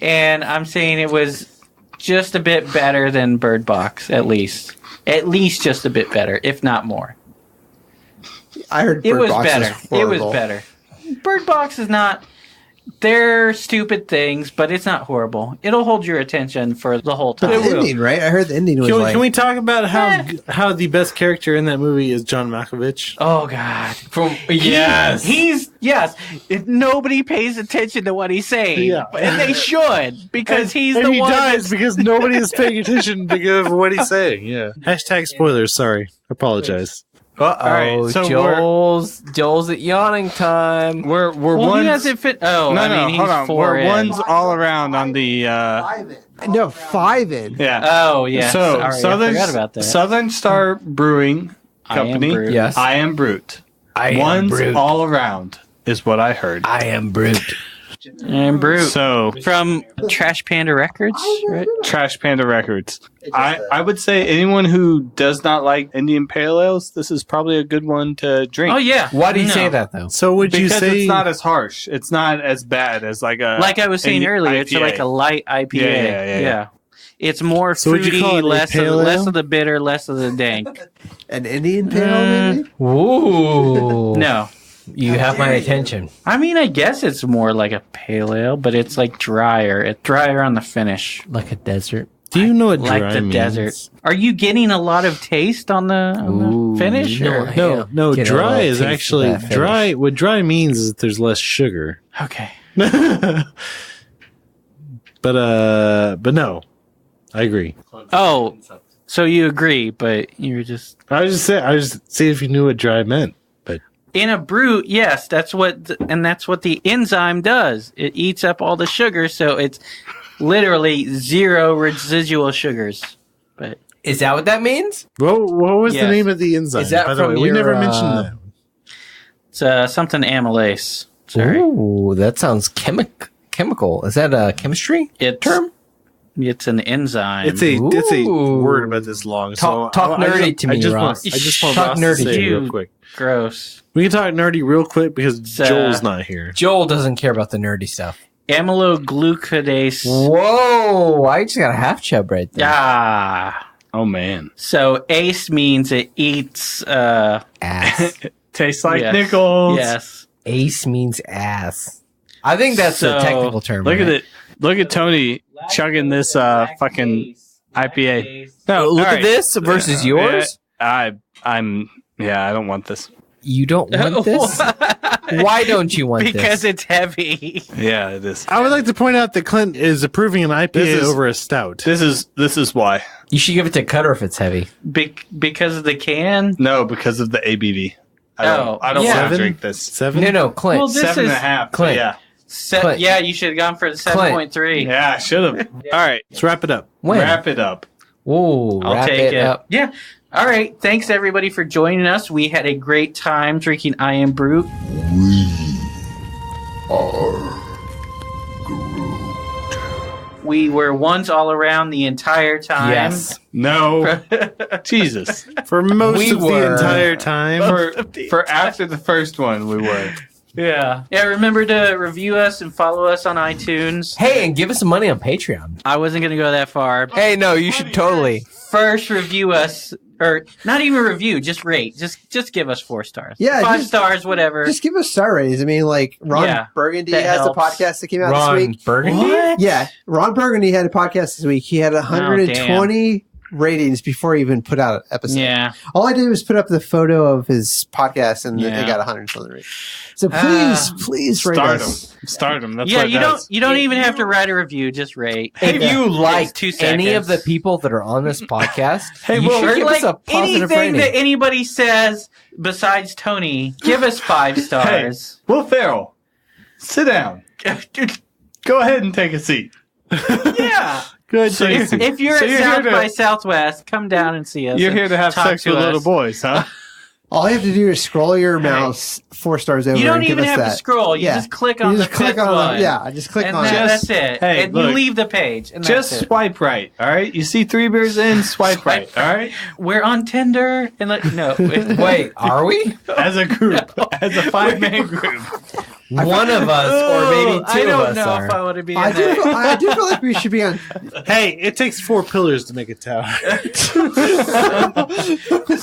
S3: and I'm saying it was just a bit better than Bird Box, at least. At least just a bit better, if not more.
S6: I heard
S3: It
S6: Bird
S3: was
S6: Box
S3: better.
S6: is
S3: It was
S6: horrible.
S3: better. Bird Box is not. They're stupid things, but it's not horrible. It'll hold your attention for the whole
S6: But
S3: time.
S6: the ending, right? I heard the ending was like...
S1: Can we talk about how the best character in that movie is John Malkovich?
S3: Oh God!
S5: From yes,
S3: He's yes. Nobody pays attention to what he's saying,
S1: Yeah.
S3: and they should because he's
S1: and
S3: the
S1: he
S3: one.
S1: dies because nobody is paying attention because of what he's saying. Yeah. Hashtag spoilers. Sorry. Apologize.
S5: Uh
S4: right,
S5: oh,
S4: so
S5: Joel's at yawning time.
S4: We're
S3: Well,
S4: ones.
S3: he hasn't fit. Oh,
S4: no,
S3: I mean,
S4: no,
S3: he's
S4: hold on.
S3: 4
S4: We're
S3: in.
S4: ones all around on the.
S6: No, 5 in.
S4: Yeah.
S3: Oh yeah.
S4: So
S3: Sorry, I forgot about that.
S4: Southern Star Brewing
S3: I Am
S4: Company.
S3: Brut.
S5: Yes.
S4: I Am Brut. Ones all around is what I heard.
S5: I am Brut.
S3: And Brut.
S4: So
S3: from Trash Panda Records, right?
S4: Trash Panda Records. I would say anyone who does not like Indian Pale Ales, this is probably a good one to drink.
S3: Oh yeah.
S5: Why do you say that though?
S1: So would you say
S4: because it's not as harsh? It's not as bad as like
S3: I was saying earlier. It's like a light IPA. Yeah. It's more fruity, less of the bitter, less of the dank.
S6: An Indian Pale Ale, maybe?
S5: Ooh.
S3: No.
S5: You have my attention.
S3: I mean, I guess it's more like a pale ale, but it's like drier. It's drier on the finish.
S5: Like a desert.
S1: Do you know what dry
S3: like the
S1: means?
S3: desert? Are you getting a lot of taste on the finish?
S1: No. Dry is actually dry. What dry means is that there's less sugar.
S3: Okay.
S1: But no, I agree.
S3: Oh, so you agree, but you're just.
S1: I was just see if you knew what dry meant. But
S3: in a Brut, yes, that's what the enzyme does. It eats up all the sugar, so it's literally 0 residual sugars. But
S5: is that what that means?
S1: What was the name of the enzyme?
S5: Is that
S1: by the way, we never mentioned that.
S3: It's something amylase. Sorry.
S5: Ooh, that sounds chemical. Is that a chemistry term?
S3: It's an enzyme.
S1: It's a word about this long.
S5: Talk nerdy to me, Ross.
S1: I just want
S5: talk
S1: Ross
S5: nerdy
S1: to say
S5: to
S1: it
S5: you.
S1: real quick.
S3: Gross.
S1: We can talk nerdy real quick because Joel's not here.
S5: Joel doesn't care about the nerdy stuff.
S3: Amyloglucodase.
S5: Whoa! I just got a half chub right there.
S3: Ah.
S4: Oh man.
S3: So ACE means it eats
S5: ass.
S4: Tastes like nickels.
S3: Yes.
S5: ACE means ass. I think that's a technical term.
S4: Look at it. Look at Tony chugging this fucking IPA. No,
S5: look at this versus yours.
S4: I don't want this.
S5: You don't want this? Why don't you want this?
S3: Because it's heavy.
S4: Yeah, it is.
S1: I would like to point out that Clint is approving an IPA over a stout.
S4: This is why.
S5: You should give it to Cutter if it's heavy.
S3: Because of the can?
S4: No, because of the ABV. I don't want to drink this.
S1: 7?
S5: No, Clint.
S3: Well,
S4: 7.5.
S5: Clint.
S4: Yeah.
S5: Clint.
S3: Yeah, you should have gone for the 7.3.
S4: Yeah, I should have. All right.
S1: Let's wrap it up.
S5: When?
S4: Wrap it up.
S5: Ooh,
S3: I'll take it
S5: up.
S3: Yeah. All right. Thanks, everybody, for joining us. We had a great time drinking I Am Brut. We were ones all around the entire time.
S5: Yes.
S4: No. Jesus.
S1: For most of the entire time.
S4: For after the first one, we were.
S3: Yeah. Remember to review us and follow us on iTunes.
S5: Hey, and give us some money on Patreon.
S3: I wasn't going to go that far.
S5: Hey, no, you should totally.
S3: First, review us. Or not even review, just rate. Just give us 4 stars.
S6: Yeah,
S3: 5 stars, whatever.
S6: Just give us star ratings. I mean, like Ron Burgundy has a podcast that came out this week.
S5: Burgundy?
S3: What?
S6: Yeah, Ron Burgundy had a podcast this week. He had 120 ratings before he even put out an episode.
S3: Yeah.
S6: All I did was put up the photo of his podcast, and it got 100 something ratings. So please rate us.
S4: Start them. That's
S3: yeah,
S4: what
S3: you don't even have to write a review. Just rate.
S5: If you like
S3: 2
S5: any
S3: seconds.
S5: of the people that are on this podcast,
S3: hey,
S5: you should give us a positive
S3: anything
S5: rating.
S3: that anybody says besides Tony, give us 5 stars.
S4: Hey, Will Ferrell, sit down. Go ahead and take a seat.
S3: Yeah.
S1: Good.
S3: So if you're at South by Southwest, come down and see us.
S4: You're here to have sex with little boys, huh?
S6: All you have to do is scroll your mouse 4 stars over.
S3: You don't
S6: and give
S3: even
S6: us
S3: have
S6: that.
S3: to scroll. You just click on the fifth one.
S6: Yeah, just click on it.
S3: That's it.
S4: Hey,
S3: and
S4: look,
S3: you leave the page. And
S4: just
S3: that's it.
S4: swipe right, all right? You see 3 beers in, swipe right, all right?
S3: We're on Tinder. And no.
S5: Wait, are we?
S4: As a group. As a 5-man group.
S5: One of us, or maybe 2 of us
S3: I don't know
S5: are.
S3: if I want to be
S6: I do feel like we should be on.
S1: Hey, it takes 4 pillars to make a tower.
S3: It's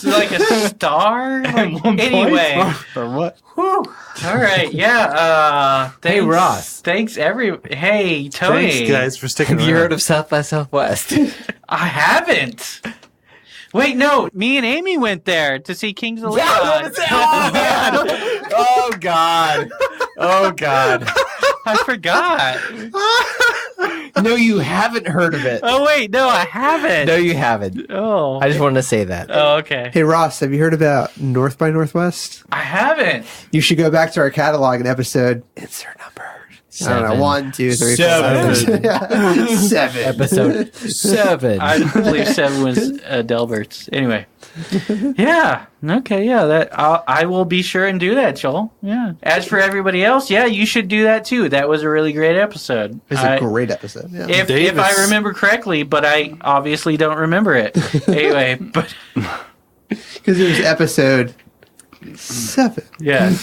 S3: like a star? Anyway.
S4: Or what?
S3: Whew. All right, yeah. Thanks,
S5: Hey, Ross.
S3: Thanks, Hey, Tony.
S1: Thanks, guys, for sticking
S5: Have
S1: around.
S5: you heard of South by Southwest?
S3: I haven't. Wait, no. Me and Amy went there to see Kings of Leon.
S5: Oh, God. Oh, God.
S3: I forgot.
S5: No, you haven't heard of it.
S3: Oh, wait. No, I haven't.
S5: No, you haven't.
S3: Oh.
S5: I just wanted to say that.
S3: Oh, okay.
S6: Hey Ross, have you heard about North by Northwest?
S3: I haven't.
S6: You should go back to our catalog and episode. Insert number. I don't know, 1, 2, 3, 4,
S5: 7.
S6: 5. 7.
S5: Episode 7.
S3: I believe 7 was Delbert's. Anyway. Yeah. Okay. Yeah. That I will be sure and do that, Joel. Yeah. As for everybody else, yeah, you should do that too. That was a really great episode.
S6: It's a great episode. Yeah.
S3: If I remember correctly, but I obviously don't remember it. Anyway, but
S6: because it was episode 7.
S3: Yeah.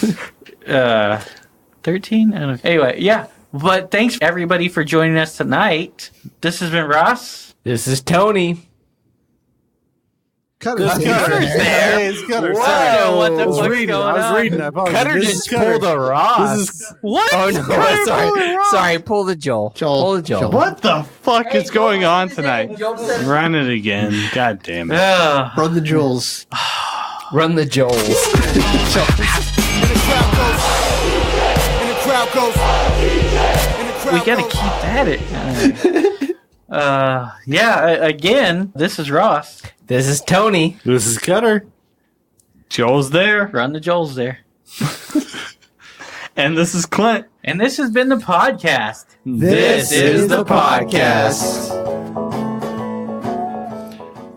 S3: 13. I don't know. Anyway, yeah. But thanks everybody for joining us tonight. This has been Ross.
S5: This is Tony.
S6: Cutter's
S1: there. It's Cutter.
S3: Whoa, what the fuck's going on?
S1: I was reading.
S5: Cutter just pulled a Ross.
S3: What?
S5: Oh no! Sorry. Pull the Joel. Pull the Joel.
S4: What the fuck is going on tonight? Run it again. God damn it.
S6: Run the jewels.
S5: Run the Joels.
S3: We gotta keep at it. Yeah, again, this is Ross.
S5: This is Tony.
S1: This is Cutter.
S4: Joel's there.
S3: Run the Joel's there.
S4: And this is Clint.
S3: And this has been the podcast.
S6: This is the podcast.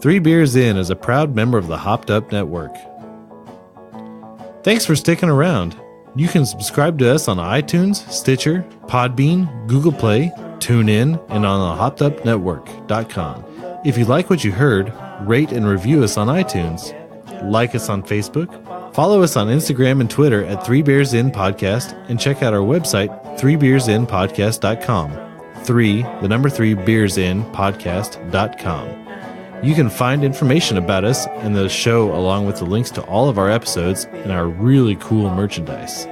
S1: 3 Beers In is a proud member of the Hopped Up Network. Thanks for sticking around. You can subscribe to us on iTunes, Stitcher, Podbean, Google Play, TuneIn, and on the hoppedupnetwork.com. If you like what you heard, rate and review us on iTunes. Like us on Facebook. Follow us on Instagram and Twitter at 3 Beers In Podcast, and check out our website, 3beersinpodcast.com. 3 beersinpodcast.com. You can find information about us and the show along with the links to all of our episodes and our really cool merchandise.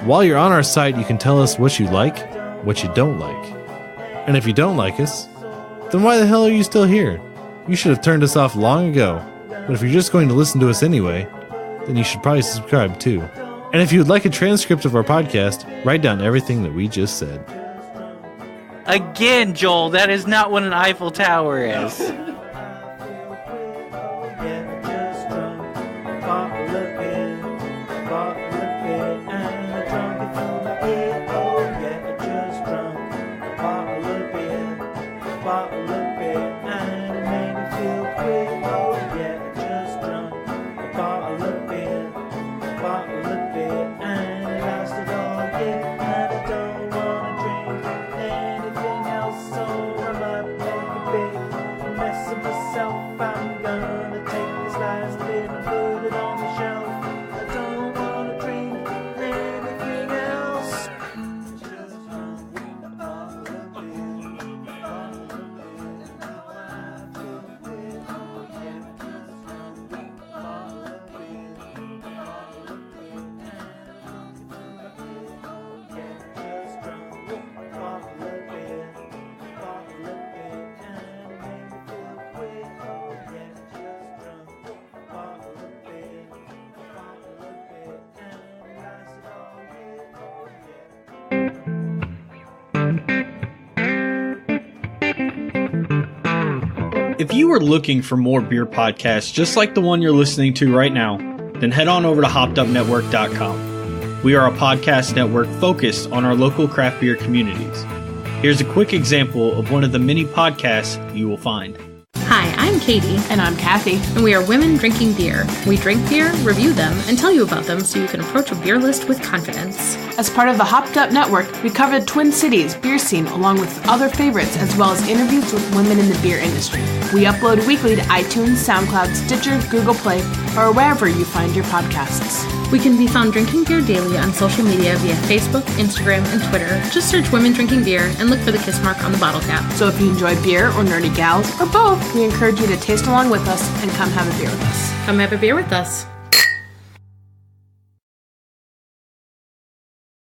S1: While you're on our site, you can tell us what you like, what you don't like. And if you don't like us, then why the hell are you still here? You should have turned us off long ago. But if you're just going to listen to us anyway, then you should probably subscribe too. And if you would like a transcript of our podcast, write down everything that we just said.
S3: Again, Joel, that is not what an Eiffel Tower is.
S11: If you are looking for more beer podcasts just like the one you're listening to right now, then head on over to hoppedupnetwork.com. We are a podcast network focused on our local craft beer communities. Here's a quick example of one of the many podcasts you will find.
S12: Hi, I'm Katie.
S13: And I'm Kathy.
S12: And we are women drinking beer. We drink beer, review them, and tell you about them so you can approach a beer list with confidence.
S13: As part of the Hopped Up Network, we cover the Twin Cities beer scene along with other favorites as well as interviews with women in the beer industry. We upload weekly to iTunes, SoundCloud, Stitcher, Google Play, or wherever you find your podcasts.
S12: We can be found drinking beer daily on social media via Facebook, Instagram, and Twitter. Just search Women Drinking Beer and look for the kiss mark on the bottle cap.
S13: So if you enjoy beer or nerdy gals, or both, we encourage you to taste along with us and come have a beer with us.
S12: Come have a beer with us.